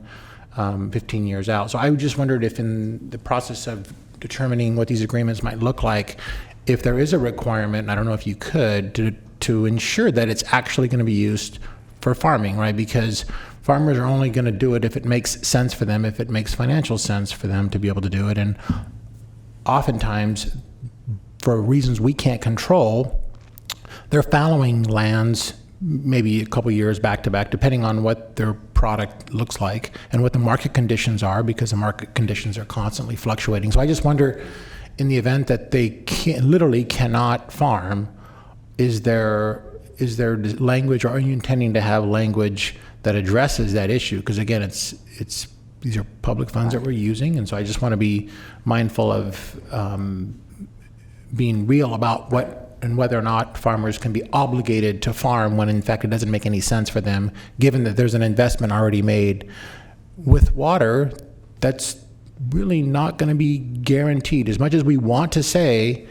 15 years out. So I just wondered if in the process of determining what these agreements might look like, if there is a requirement, and I don't know if you could, to ensure that it's actually going to be used for farming, right? Because farmers are only going to do it if it makes sense for them, if it makes financial sense for them to be able to do it. And oftentimes, for reasons we can't control, they're fallowing lands maybe a couple years back to back, depending on what their product looks like and what the market conditions are, because the market conditions are constantly fluctuating. So I just wonder, in the event that they literally cannot farm, is there language, or are you intending to have language that addresses that issue? Because again, these are public funds that we're using, and so I just want to be mindful of being real about what and whether or not farmers can be obligated to farm when in fact it doesn't make any sense for them, given that there's an investment already made. With water, that's really not going to be guaranteed. As much as we want to say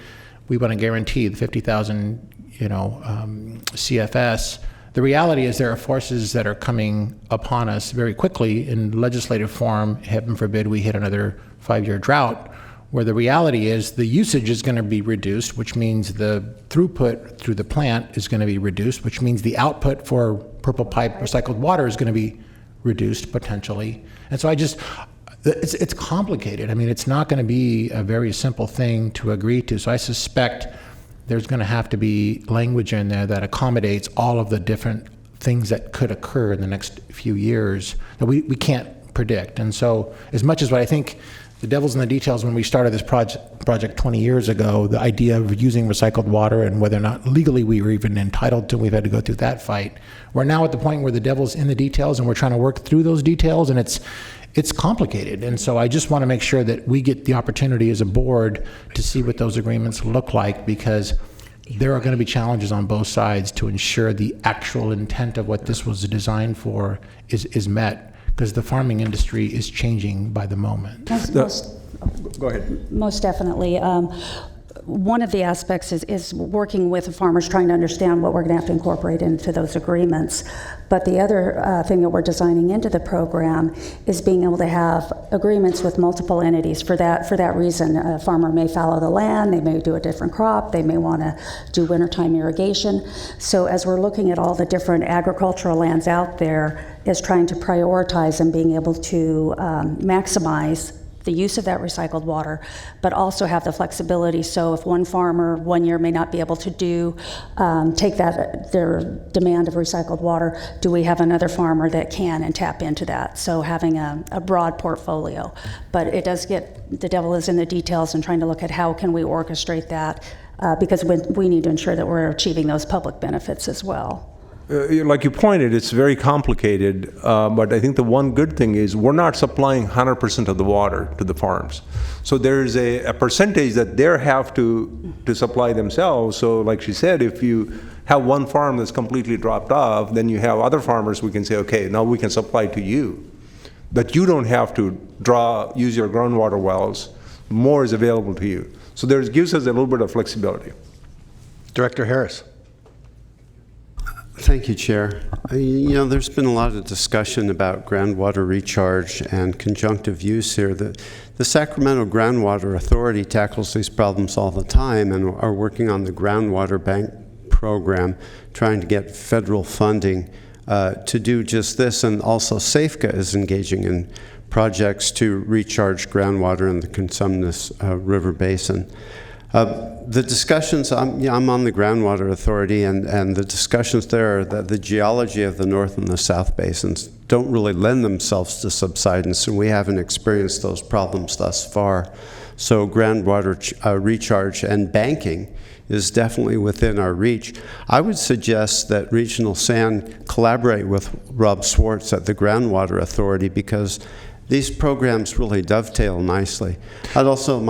we want to guarantee the 50,000 CFS, the reality is there are forces that are coming upon us very quickly in legislative form. Heaven forbid we hit another 5-year drought, where the reality is the usage is going to be reduced, which means the throughput through the plant is going to be reduced, which means the output for purple pipe recycled water is going to be reduced potentially. And so it's complicated. I mean, it's not going to be a very simple thing to agree to. So I suspect there's going to have to be language in there that accommodates all of the different things that could occur in the next few years that we can't predict. And so as much as what I think the devil's in the details, when we started this project 20 years ago, the idea of using recycled water and whether or not legally we were even entitled to, we've had to go through that fight. We're now at the point where the devil's in the details and we're trying to work through those details, and it's complicated. And so I just want to make sure that we get the opportunity as a board to see what those agreements look like, because there are going to be challenges on both sides to ensure the actual intent of what this was designed for is met, because the farming industry is changing by the moment. Go ahead. Most definitely. one of the aspects is working with the farmers, trying to understand what we're going to have to incorporate into those agreements. But the other thing that we're designing into the program is being able to have agreements with multiple entities. For that reason, a farmer may fallow the land, they may do a different crop, they may want to do wintertime irrigation. So as we're looking at all the different agricultural lands out there, is trying to prioritize and being able to maximize the use of that recycled water, but also have the flexibility. So if one farmer 1 year may not be able to take their demand of recycled water, do we have another farmer that can and tap into that? So having a broad portfolio. But it does the devil is in the details and trying to look at how can we orchestrate that because we need to ensure that we're achieving those public benefits as well. Like you pointed, it's very complicated, but I think the one good thing is we're not supplying 100% of the water to the farms. So there's a percentage that they have to supply themselves. So like she said, if you have one farm that's completely dropped off, then you have other farmers we can say, okay, now we can supply to you. But you don't have to use your groundwater wells. More is available to you. So there gives us a little bit of flexibility. Director Harris. Thank you, Chair. There's been a lot of discussion about groundwater recharge and conjunctive use here. The Sacramento Groundwater Authority tackles these problems all the time and are working on the Groundwater Bank program, trying to get federal funding to do just this. And also SAFCA is engaging in projects to recharge groundwater in the Cosumnes River Basin. The discussions, I'm on the Groundwater Authority, and the discussions there are that the geology of the North and the South Basins don't really lend themselves to subsidence, and we haven't experienced those problems thus far. So groundwater recharge and banking is definitely within our reach. I would suggest that Regional SAN collaborate with Rob Swartz at the Groundwater Authority because these programs really dovetail nicely. My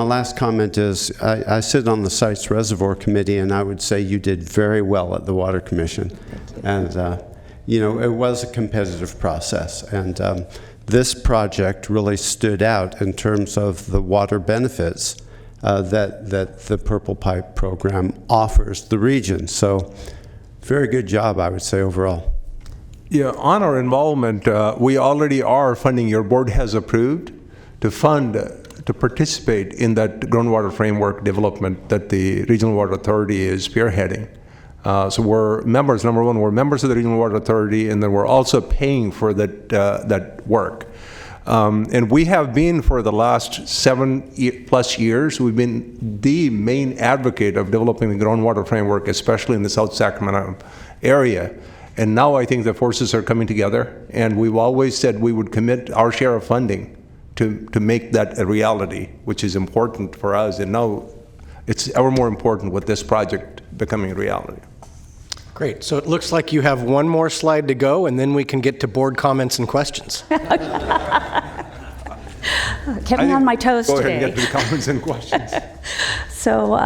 last comment is, I sit on the Sites Reservoir Committee, and I would say you did very well at the Water Commission. And, it was a competitive process. And this project really stood out in terms of the water benefits that the Purple Pipe program offers the region. So, very good job, I would say, overall. Yeah, on our involvement, we already are funding, your board has approved to fund, to participate in that groundwater framework development that the Regional Water Authority is spearheading. So we're members, number one, we're members of the Regional Water Authority, and then we're also paying for that work. And we have been for the last 7+ years, we've been the main advocate of developing the groundwater framework, especially in the South Sacramento area. And now I think the forces are coming together, and we've always said we would commit our share of funding to make that a reality, which is important for us. And now it's ever more important with this project becoming a reality. Great. So it looks like you have one more slide to go, and then we can get to board comments and questions. Kept me on my toes today. Go ahead and get to the comments and questions. So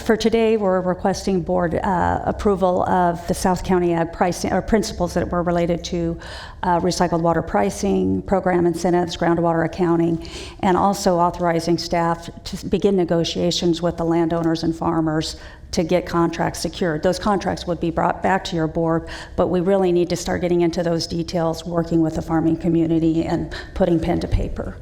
for today, we're requesting board approval of the South County Ag pricing or principles that were related to recycled water pricing, program incentives, groundwater accounting, and also authorizing staff to begin negotiations with the landowners and farmers to get contracts secured. Those contracts would be brought back to your board, but we really need to start getting into those details, working with the farming community and putting pen to paper.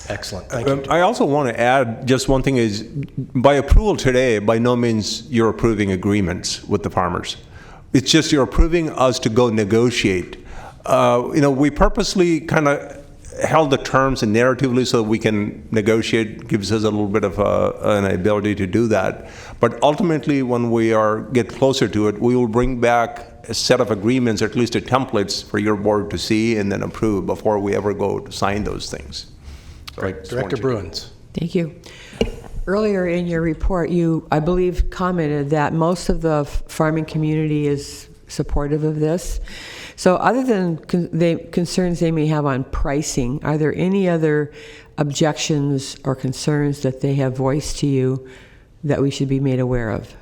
Excellent. Thank you. I also want to add just one thing is, by approval today, by no means you're approving agreements with the farmers. It's just you're approving us to go negotiate. We purposely kind of held the terms and narratively so that we can negotiate, gives us a little bit of an ability to do that. But ultimately, when we get closer to it, we will bring back a set of agreements, or at least a templates for your board to see and then approve before we ever go to sign those things. Great. Director Bruins. Thank you. Earlier in your report, you, I believe, commented that most of the farming community is supportive of this. So other than concerns they may have on pricing, are there any other objections or concerns that they have voiced to you that we should be made aware of?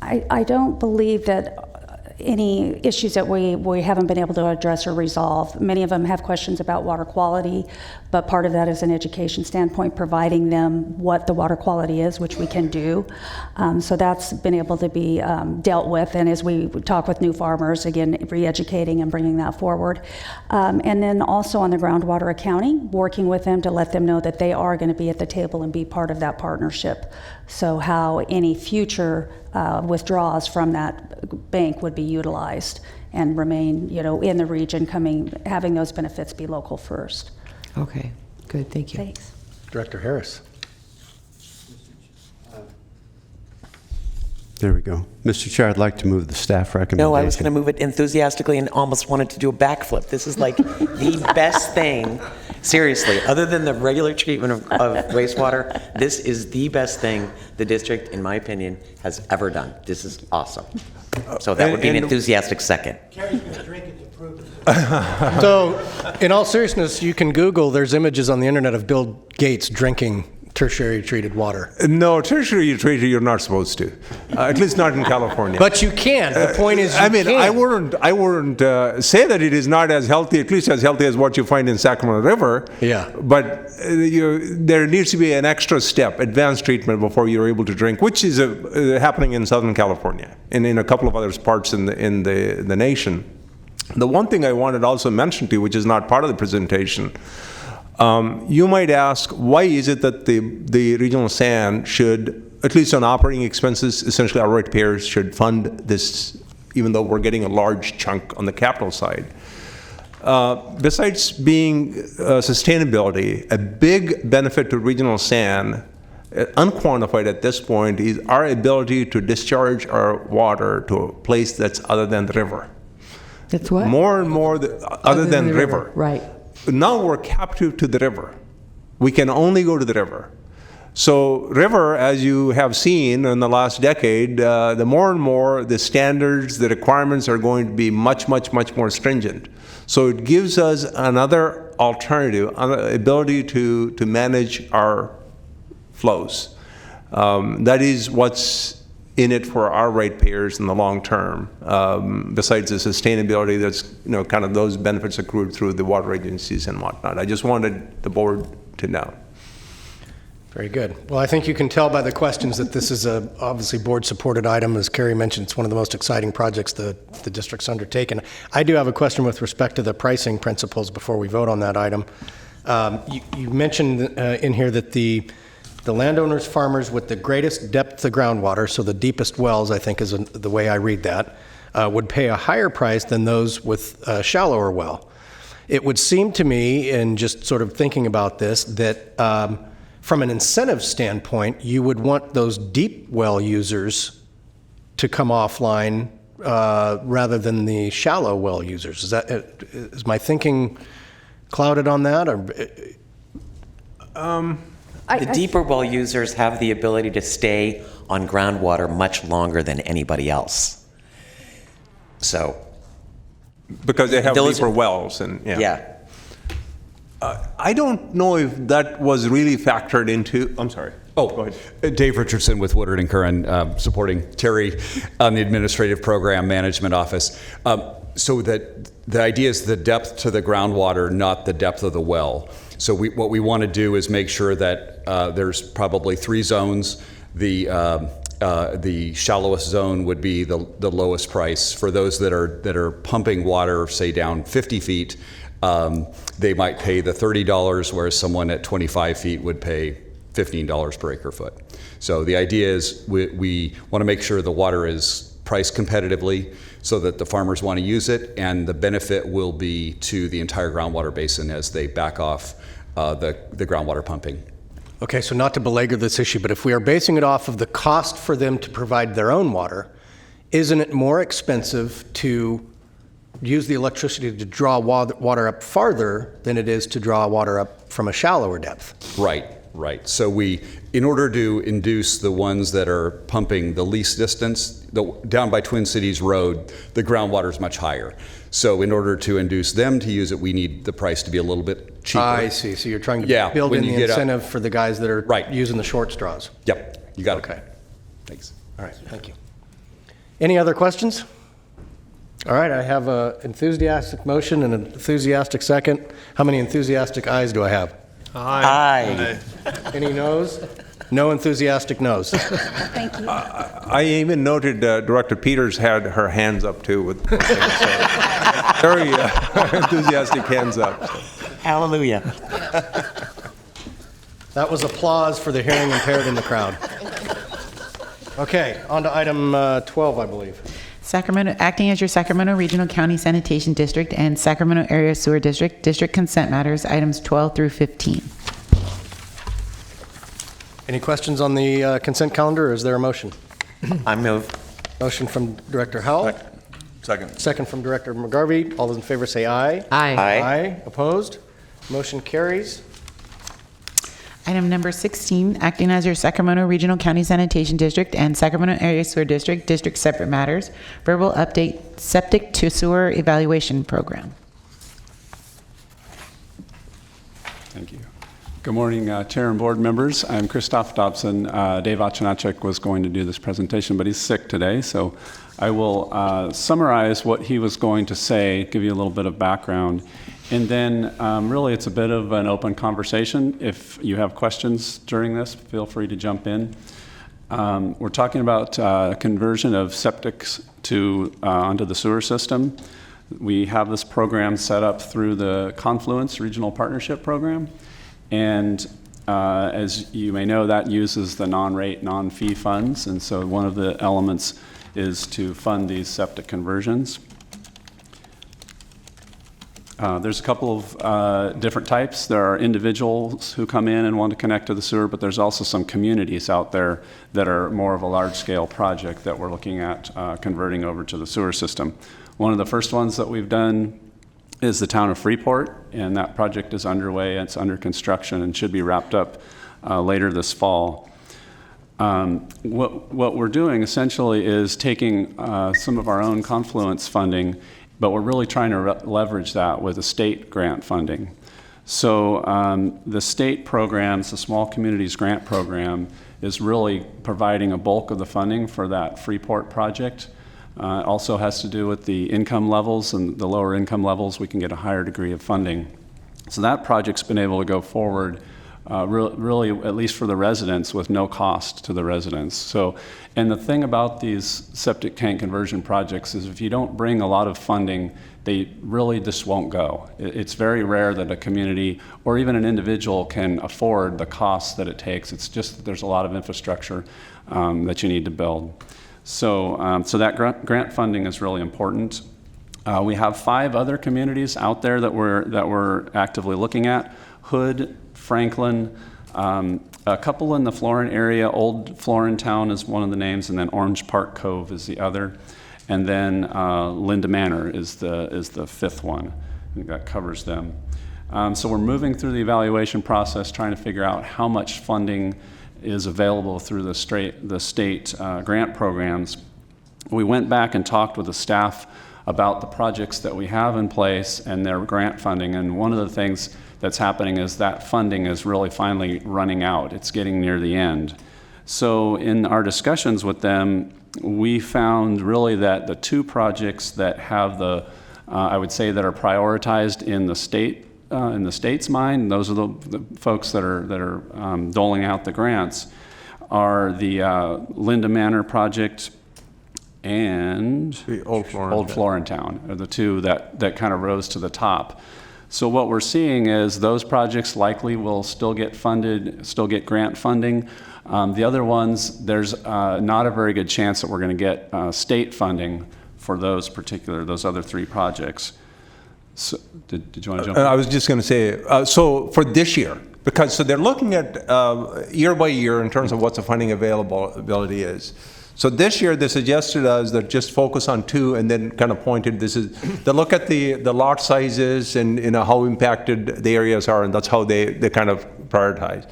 I don't believe that any issues that we haven't been able to address or resolve. Many of them have questions about water quality, but part of that is an education standpoint, providing them what the water quality is, which we can do. So that's been able to be dealt with, and as we talk with new farmers, again, re-educating and bringing that forward. And then also on the groundwater accounting, working with them to let them know that they are going to be at the table and be part of that partnership. So how any future withdrawals from that bank would be utilized and remain, in the region, having those benefits be local first. Okay, good, thank you. Thanks. Director Harris. There we go. Mr. Chair, I'd like to move the staff recommendation. No, I was going to move it enthusiastically and almost wanted to do a backflip. This is like the best thing, seriously, other than the regular treatment of wastewater, this is the best thing the district, in my opinion, has ever done. This is awesome. So that would be an enthusiastic second. So, in all seriousness, you can Google, there's images on the internet of Bill Gates drinking tertiary treated water. No, tertiary treated you're not supposed to, at least not in California. But you can. The point is, I wouldn't say that it is not as healthy, at least as healthy as what you find in Sacramento River. Yeah. But there needs to be an extra step, advanced treatment before you're able to drink, which is happening in Southern California and in a couple of other parts in the nation. The one thing I wanted to also mention to you, which is not part of the presentation. You might ask, why is it that the regional SAN should, at least on operating expenses, essentially our ratepayers should fund this, even though we're getting a large chunk on the capital side? Besides being sustainability, a big benefit to regional SAN, unquantified at this point, is our ability to discharge our water to a place that's other than the river. That's what? More and more other than the river. Right. Now we're captive to the river. We can only go to the river. So river, as you have seen in the last decade, the more and more the standards, the requirements are going to be much, much, much more stringent. So it gives us another alternative, ability to manage our flows. That is what's in it for our ratepayers in the long term, besides the sustainability that's, kind of those benefits accrued through the water agencies and whatnot. I just wanted the board to know. Very good. Well, I think you can tell by the questions that this is a obviously board-supported item. As Carrie mentioned, it's one of the most exciting projects the district's undertaken. I do have a question with respect to the pricing principles before we vote on that item. You mentioned in here that the landowners, farmers with the greatest depth of groundwater, so the deepest wells, I think is the way I read that, would pay a higher price than those with a shallower well. It would seem to me, in just sort of thinking about this, that from an incentive standpoint, you would want those deep well users to come offline rather than the shallow well users. Is my thinking clouded on that? Or The deeper well users have the ability to stay on groundwater much longer than anybody else. So, because they have deeper wells and yeah. I don't know if that was really factored into. I'm sorry. Oh, go ahead. Dave Richardson with Woodard and Curran, supporting Terry on the Administrative Program Management Office. So that the idea is the depth to the groundwater, not the depth of the well. So what we want to do is make sure that there's probably 3 zones. The shallowest zone would be the lowest price. For those that are pumping water, say down 50 feet, they might pay the $30, whereas someone at 25 feet would pay $15 per acre foot. So the idea is we want to make sure the water is priced competitively so that the farmers want to use it, and the benefit will be to the entire groundwater basin as they back off the groundwater pumping. Okay, so not to belabor this issue, but if we are basing it off of the cost for them to provide their own water, isn't it more expensive to use the electricity to draw water up farther than it is to draw water up from a shallower depth? Right. So in order to induce the ones that are pumping the least distance, down by Twin Cities Road, the groundwater is much higher. So in order to induce them to use it, we need the price to be a little bit cheaper. I see. So you're trying to build in the incentive for the guys that are using the short straws. Yep, you got it. Okay. Thanks. All right, thank you. Any other questions? All right, I have an enthusiastic motion and an enthusiastic second. How many enthusiastic ayes do I have? Aye. Any noes? No enthusiastic noes. Thank you. I even noted Director Peters had her hands up too with things, so very enthusiastic hands up. So. Hallelujah. That was applause for the hearing impaired in the crowd. Okay, on to item 12, I believe. Sacramento, acting as your Sacramento Regional County Sanitation District and Sacramento Area Sewer District, District Consent Matters, items 12 through 15. Any questions on the consent calendar, or is there a motion? I move. Motion from Director Howell. Second. Second from Director McGarvey. All those in favor say aye. Aye. Aye. Opposed? Motion carries. Item number 16, acting as your Sacramento Regional County Sanitation District and Sacramento Area Sewer District, District Separate Matters, verbal update, septic to sewer evaluation program. Thank you. Good morning, Chair and Board members. I'm Christoph Dobson. Dave Achanachek was going to do this presentation, but he's sick today, so I will summarize what he was going to say, give you a little bit of background, and then really it's a bit of an open conversation. If you have questions during this, feel free to jump in. We're talking about conversion of septics to onto the sewer system. We have this program set up through the Confluence Regional Partnership Program. And as you may know, that uses the non-rate, non-fee funds. And so one of the elements is to fund these septic conversions. There's a couple of different types. There are individuals who come in and want to connect to the sewer, but there's also some communities out there that are more of a large-scale project that we're looking at converting over to the sewer system. One of the first ones that we've done is the town of Freeport, and that project is underway. It's under construction and should be wrapped up later this fall. What we're doing essentially is taking some of our own Confluence funding, but we're really trying to leverage that with a state grant funding. So the state programs, the Small Communities Grant Program, is really providing a bulk of the funding for that Freeport project. It also has to do with the income levels, and the lower income levels, we can get a higher degree of funding. So that project's been able to go forward really, at least for the residents, with no cost to the residents. So, and the thing about these septic tank conversion projects is if you don't bring a lot of funding, they really just won't go. It's very rare that a community or even an individual can afford the costs that it takes. It's just that there's a lot of infrastructure that you need to build. So, so that grant funding is really important. We have 5 other communities out there that we're actively looking at: Hood, Franklin, a couple in the Florin area. Old Florin Town is one of the names, and then Orange Park Cove is the other, and then Linda Manor is the 5th one. I think that covers them. So we're moving through the evaluation process, trying to figure out how much funding is available through the state grant programs. We went back and talked with the staff about the projects that we have in place and their grant funding, and one of the things that's happening is that funding is really finally running out. It's getting near the end. So in our discussions with them, we found really that the 2 projects that have the, I would say, that are prioritized in the state's mind, and those are the folks that are doling out the grants, are the Linda Manor project and the Old Florin Town are the 2 that kind of rose to the top. So what we're seeing is those projects likely will still get funded, still get grant funding. The other ones, there's not a very good chance that we're going to get state funding for those other 3 projects. So, did you want to jump in? I was just going to say, so for this year, because so they're looking at year by year in terms of what the funding availability is. So this year, they suggested us that just focus on 2 and then kind of pointed, they look at the lot sizes and how impacted the areas are, and that's how they kind of prioritize.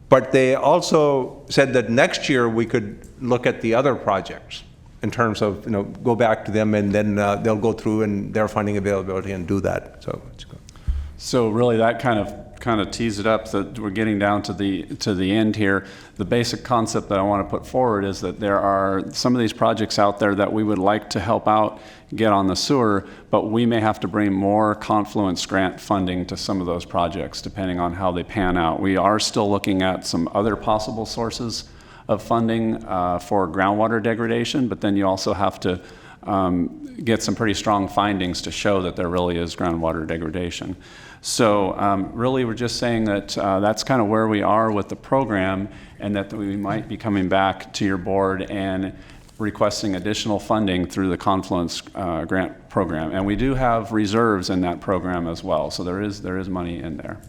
But they also said that next year we could look at the other projects in terms of, go back to them, and then they'll go through and their funding availability and do that. So really that kind of kind of tease it up that we're getting down to the end here. The basic concept that I want to put forward is that there are some of these projects out there that we would like to help out get on the sewer, but we may have to bring more Confluence grant funding to some of those projects depending on how they pan out. We are still looking at some other possible sources of funding for groundwater degradation, but then you also have to get some pretty strong findings to show that there really is groundwater degradation. So really we're just saying that that's kind of where we are with the program, and that we might be coming back to your board and requesting additional funding through the Confluence grant program. And we do have reserves in that program as well, so there is money in there.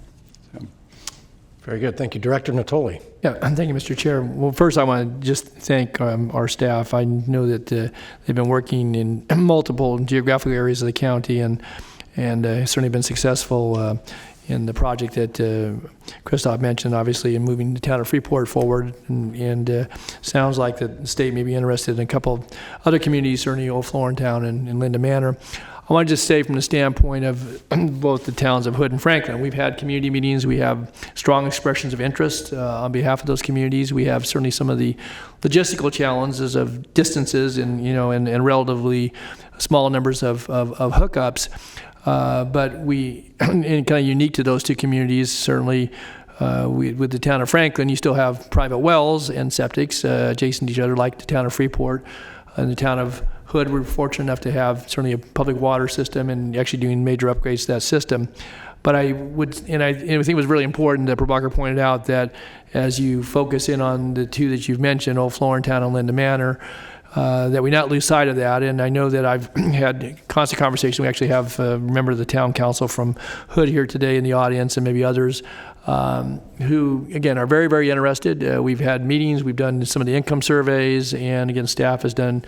So. Very good. Thank you. Director Natoli. Yeah, thank you, Mr. Chair. Well, first I want to just thank our staff. I know that they've been working in multiple geographical areas of the county and certainly been successful in the project that Christoph mentioned, obviously, in moving the town of Freeport forward. And sounds like the state may be interested in a couple of other communities, certainly Old Florentown and Linda Manor. I want to just say from the standpoint of both the towns of Hood and Franklin, we've had community meetings. We have strong expressions of interest on behalf of those communities. We have certainly some of the logistical challenges of distances and relatively small numbers of hookups. But we, and kind of unique to those two communities, certainly with the town of Franklin, you still have private wells and septics adjacent to each other, like the town of Freeport. In the town of Hood, we're fortunate enough to have certainly a public water system and actually doing major upgrades to that system. But I think it was really important that Prabhakar pointed out that as you focus in on the two that you've mentioned, Old Florentown and Linda Manor, that we not lose sight of that. And I know that I've had constant conversation. We actually have a member of the town council from Hood here today in the audience, and maybe others who, again, are very, very interested. We've had meetings. We've done some of the income surveys. And, again, staff has done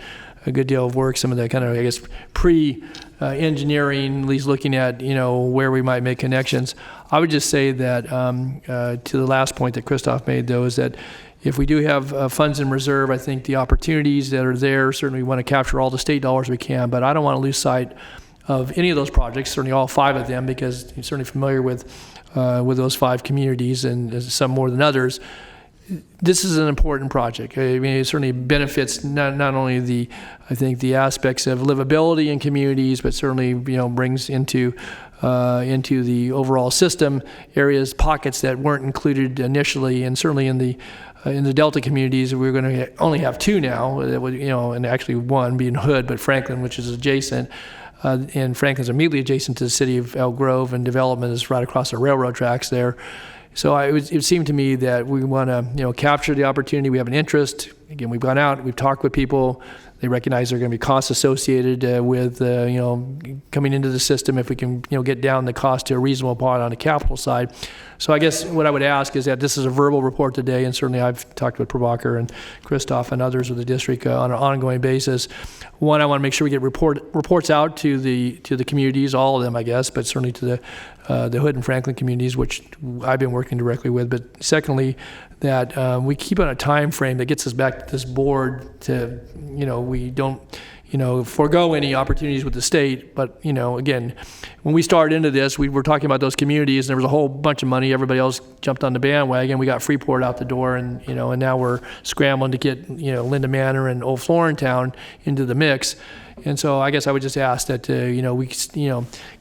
a good deal of work, some of the kind of, I guess, pre-engineering, at least looking at, where we might make connections. I would just say that to the last point that Christoph made, though, is that if we do have funds in reserve, I think the opportunities that are there, certainly we want to capture all the state dollars we can, but I don't want to lose sight of any of those projects, certainly all 5 of them, because I'm certainly familiar with those 5 communities, and some more than others. This is an important project. I mean, it certainly benefits not only the aspects of livability in communities, but certainly brings into the overall system areas, pockets that weren't included initially, and certainly in the Delta communities, we're going to only have 2 now. And actually 1 being Hood, but Franklin, which is adjacent. And Franklin's immediately adjacent to the city of Elk Grove, and development is right across the railroad tracks there. So it seemed to me that we want to capture the opportunity. We have an interest. Again, we've gone out, we've talked with people. They recognize there are going to be costs associated with coming into the system if we can get down the cost to a reasonable part on the capital side. So I guess what I would ask is that this is a verbal report today, and certainly I've talked with Prabhakar and Christoph and others with the district on an ongoing basis. One, I want to make sure we get reports out to the communities, all of them, I guess, but certainly to the Hood and Franklin communities, which I've been working directly with. But secondly, that we keep on a time frame that gets us back to this board to, we don't, forego any opportunities with the state. But, again, when we started into this, we were talking about those communities, and there was a whole bunch of money. Everybody else jumped on the bandwagon. We got Freeport out the door, and, and now we're scrambling to get, Linda Manor and Old Florentown into the mix. And so I guess I would just ask that, we,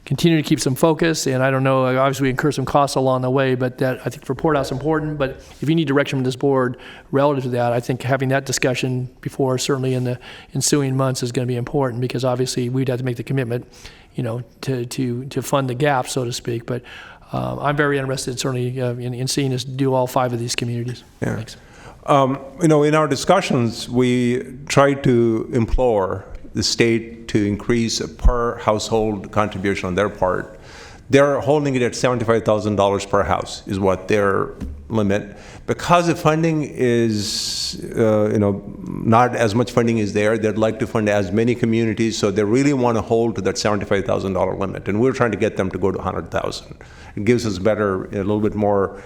continue to keep some focus. And I don't know, obviously we incur some costs along the way, but that I think the report out's important. But if you need direction from this board relative to that, I think having that discussion before, certainly in the ensuing months, is going to be important, because obviously we'd have to make the commitment, to fund the gap, so to speak. But I'm very interested, certainly, in seeing us do all 5 of these communities. Yeah. Thanks. In our discussions, we try to implore the state to increase a per household contribution on their part. They're holding it at $75,000 per house is what their limit. Because the funding is, not as much funding is there, they'd like to fund as many communities, so they really want to hold to that $75,000 limit. And we're trying to get them to go to $100,000. It gives us a little bit more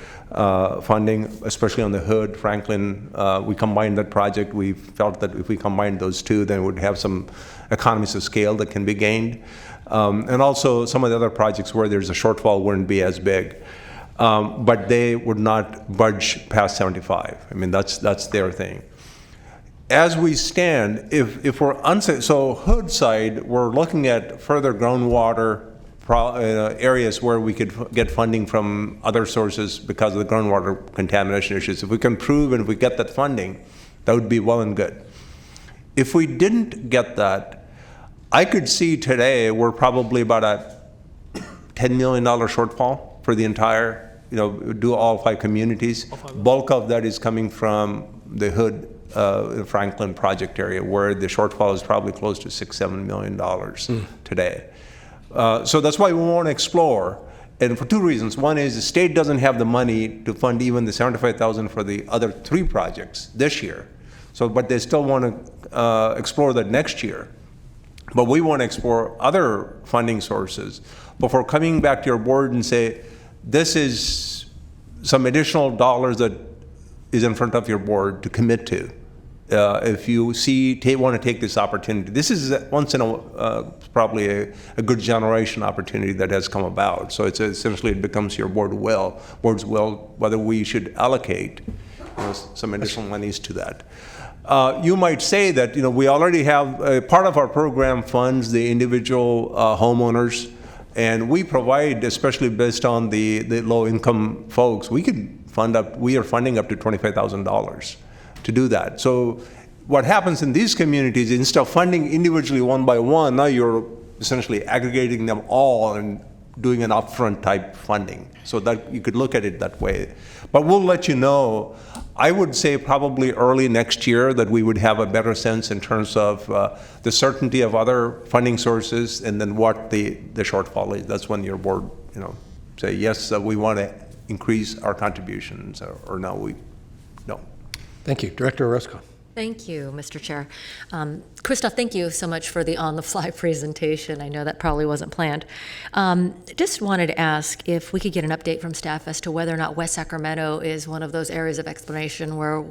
funding, especially on the Hood, Franklin. We combined that project. We felt that if we combined those 2, then we'd have some economies of scale that can be gained. And also some of the other projects where there's a shortfall wouldn't be as big. but they would not budge past 75. I mean, that's their thing. As we stand, if we're so Hood side, we're looking at further groundwater areas where we could get funding from other sources because of the groundwater contamination issues. If we can prove and if we get that funding, that would be well and good. If we didn't get that, I could see today we're probably about a $10 million shortfall for the entire, do all 5 communities. Bulk of that is coming from the Hood, Franklin project area, where the shortfall is probably close to $6-7 million today. So that's why we want to explore, and for 2 reasons. One is the state doesn't have the money to fund even the $75,000 for the other 3 projects this year. So, but they still want to explore that next year. But we want to explore other funding sources before coming back to your board and say, this is some additional dollars that is in front of your board to commit to. If you want to take this opportunity, this is once in probably a good generation opportunity that has come about. So it's essentially it becomes your board's will whether we should allocate some additional monies to that. You might say that we already have part of our program funds the individual homeowners, and we provide, especially based on the low-income folks, we are funding up to $25,000 to do that. So what happens in these communities, instead of funding individually one by one, now you're essentially aggregating them all and doing an upfront type funding. So that you could look at it that way. But we'll let you know. I would say probably early next year that we would have a better sense in terms of the certainty of other funding sources and then what the shortfall is. That's when your board, say, yes, we want to increase our contributions, or no, we don't. Thank you. Director Orozco. Thank you, Mr. Chair. Christoph, thank you so much for the on-the-fly presentation. I know that probably wasn't planned. Just wanted to ask if we could get an update from staff as to whether or not West Sacramento is one of those areas of exploration where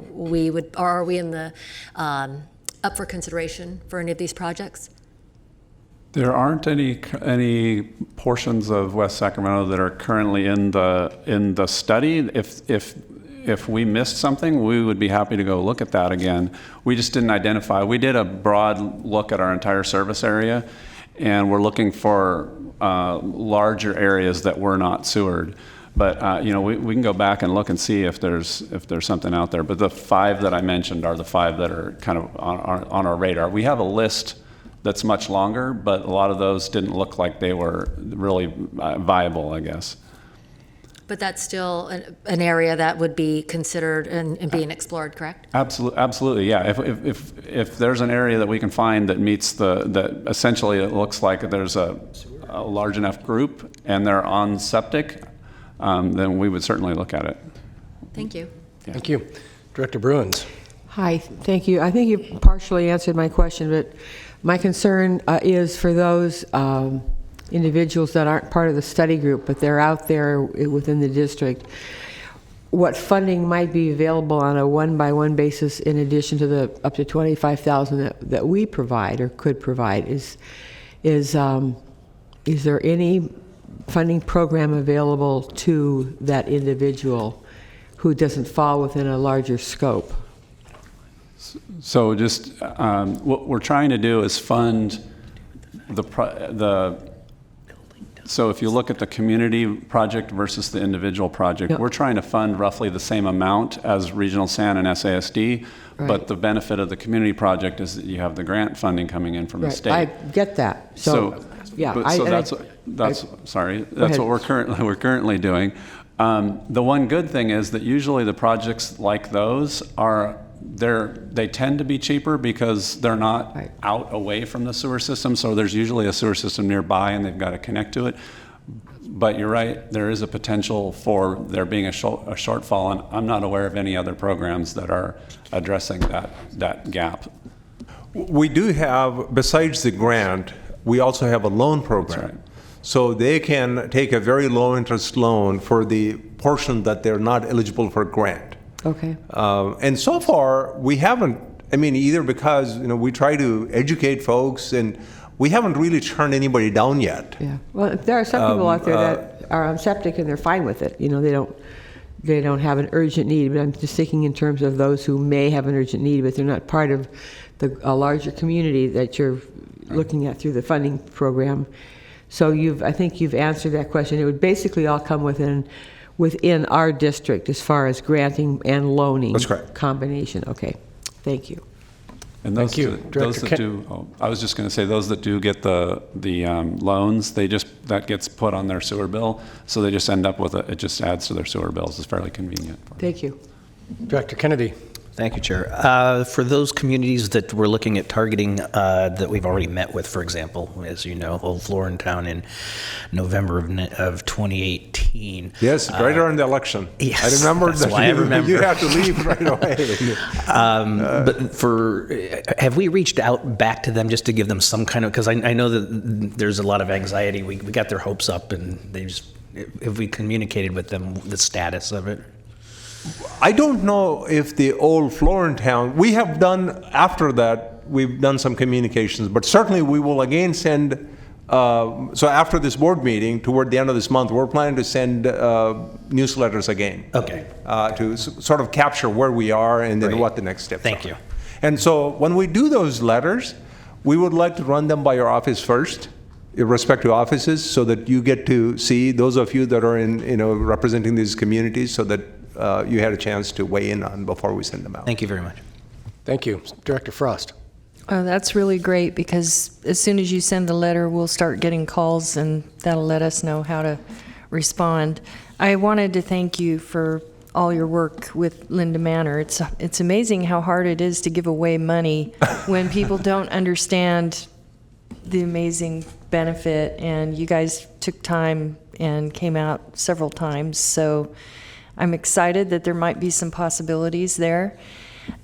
are we in the up for consideration for any of these projects? There aren't any portions of West Sacramento that are currently in the study. If we missed something, we would be happy to go look at that again. We just didn't identify. We did a broad look at our entire service area, and we're looking for larger areas that were not sewered. But we can go back and look and see if there's something out there. But the 5 that I mentioned are the 5 that are kind of on our radar. We have a list that's much longer, but a lot of those didn't look like they were really viable, I guess. But that's still an area that would be considered and being explored, correct? Absolutely, yeah. If there's an area that we can find that meets that essentially it looks like there's a large enough group and they're on septic, then we would certainly look at it. Thank you. Yeah. Thank you. Director Bruins. Hi, thank you. I think you partially answered my question, but my concern is for those individuals that aren't part of the study group, but they're out there within the district. What funding might be available on a one-by-one basis in addition to the up to $25,000 that we provide or could provide? Is there any funding program available to that individual who doesn't fall within a larger scope? So just what we're trying to do is fund so if you look at the community project versus the individual project, Yep. We're trying to fund roughly the same amount as Regional SAN and SASD, Right. but the benefit of the community project is that you have the grant funding coming in from the Right, state. I get that. So, yeah. That's what we're currently doing. The one good thing is that usually the projects like those they tend to be cheaper because they're not out away from the sewer system. So there's usually a sewer system nearby and they've got to connect to it. But you're right, there is a potential for there being a shortfall, and I'm not aware of any other programs that are addressing that gap. We do have, besides the grant, we also have a loan program. That's right. So they can take a very low interest loan for the portion that they're not eligible for grant. Okay. And so far, we haven't, either because, we try to educate folks and we haven't really turned anybody down yet. Yeah. Well, there are some people out there that are on septic and they're fine with it. You know, they don't have an urgent need, but I'm just thinking in terms of those who may have an urgent need, but they're not part of a larger community that you're looking at through the funding program. So I think you've answered that question. It would basically all come within our district as far as granting and loaning. That's correct. Combination. Okay. Thank you. And those, Thank you. those that do, I was just going to say, those that do get the loans, that gets put on their sewer bill, so they just end up with it just adds to their sewer bills. It's fairly convenient. Thank you. Director Kennedy. Thank you, Chair. For those communities that we're looking at targeting that we've already met with, for example, as you know, Old Florentown in November of 2018. Yes, right around the election. Yes, I remember that's that why I remember. you had to leave right away. But have we reached out back to them just to give them some kind of, because I know that there's a lot of anxiety. We got their hopes up, and have we communicated with them the status of it? I don't know if the Old Florentown, we have done, after that, we've done some communications, but certainly we will again send, so after this board meeting, toward the end of this month, we're planning to send newsletters again. Okay. To sort of capture where we are and then what the next steps are. Thank you. And so when we do those letters, we would like to run them by your office first, your respective offices, so that you get to see those of you that are representing these communities, so that you had a chance to weigh in on before we send them out. Thank you very much. Thank you. Director Frost. Oh, that's really great, because as soon as you send the letter, we'll start getting calls, and that'll let us know how to respond. I wanted to thank you for all your work with Linda Manor. It's amazing how hard it is to give away money when people don't understand the amazing benefit, and you guys took time and came out several times, so I'm excited that there might be some possibilities there.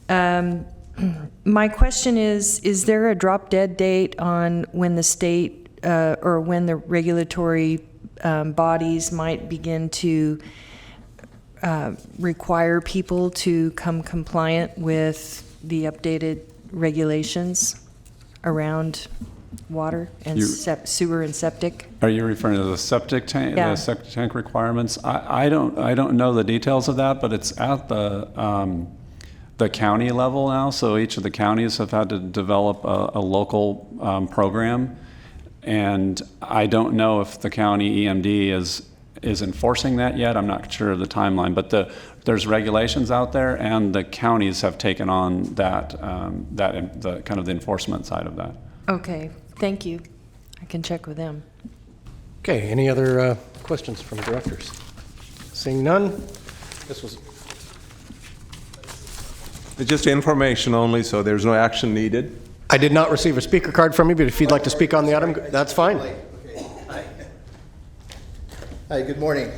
My question is there a drop-dead date on when the state or when the regulatory bodies might begin to require people to come compliant with the updated regulations around water and sewer and septic? Are you referring to the septic tank, Yeah. the septic tank requirements? I don't know the details of that, but it's at the county level now. So each of the counties have had to develop a local program, and I don't know if the county EMD is enforcing that yet. I'm not sure of the timeline, but there's regulations out there, and the counties have taken on the kind of the enforcement side of that. Okay, thank you. I can check with them. Okay, any other questions from directors? Seeing none, this was... It's just information only, so there's no action needed. I did not receive a speaker card from you, but if you'd like to speak on the item, that's fine. Hi, good morning.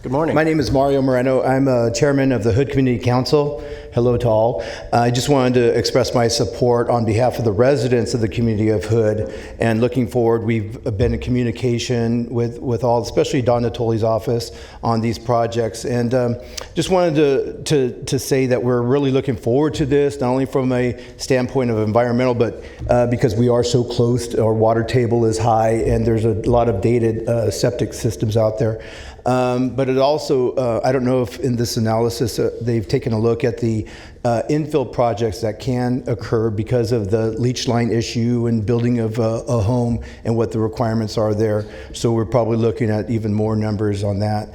Good morning. My name is Mario Moreno. I'm chairman of the Hood Community Council. Hello to all. I just wanted to express my support on behalf of the residents of the community of Hood, and looking forward, we've been in communication with all, especially Don Natoli's office, on these projects, and just wanted to say that we're really looking forward to this, not only from a standpoint of environmental, but because we are so close, our water table is high, and there's a lot of dated septic systems out there. But it also, I don't know if in this analysis they've taken a look at the infill projects that can occur because of the leach line issue and building of a home and what the requirements are there. So we're probably looking at even more numbers on that.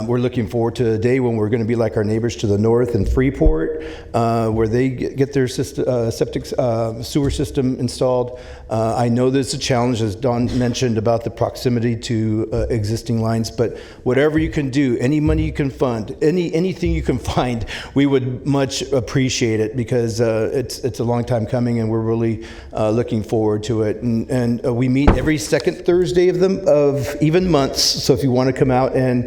We're looking forward to the day when we're going to be like our neighbors to the north in Freeport, where they get their septic sewer system installed. I know there's a challenge, as Don mentioned, about the proximity to existing lines, but whatever you can do, any money you can fund, anything you can find, we would much appreciate it, because it's a long time coming, and we're really looking forward to it. And we meet every second Thursday of even months. So if you want to come out and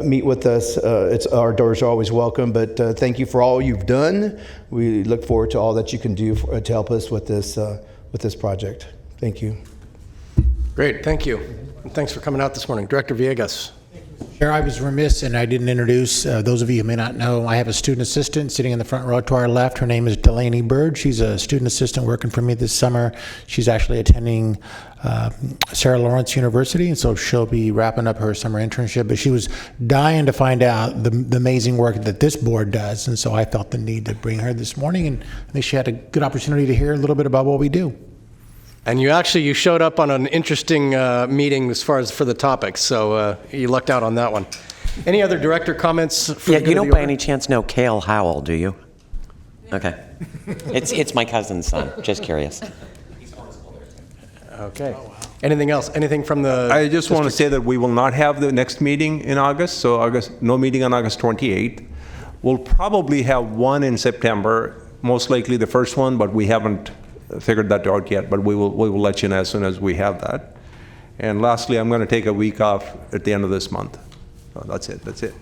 meet with us, our doors are always welcome. But thank you for all you've done. We look forward to all that you can do to help us with this project. Thank you. Great, thank you. And thanks for coming out this morning. Director Villegas. Thank you, Chair, I was remiss and I didn't introduce, those of you who may not know, I have a student assistant sitting in the front row to our left. Her name is Delaney Bird. She's a student assistant working for me this summer. She's actually attending Sarah Lawrence University, and so she'll be wrapping up her summer internship. But she was dying to find out the amazing work that this board does, and so I felt the need to bring her this morning, and I think she had a good opportunity to hear a little bit about what we do. And you showed up on an interesting meeting as far as for the topics, so you lucked out on that one. Any other director comments? Yeah, you don't by any chance know Cale Howell, do you? Okay. It's my cousin's son, just curious. Okay. Anything else? Anything from the I just want to say that we will not have the next meeting in August, so no meeting on August 28th. We'll probably have one in September, most likely the first one, but we haven't figured that out yet, but we will let you know as soon as we have that. And lastly, I'm going to take a week off at the end of this month. So that's it.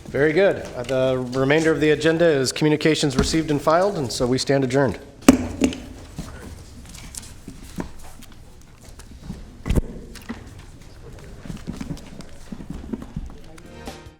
Very good. The remainder of the agenda is communications received and filed, and so we stand adjourned.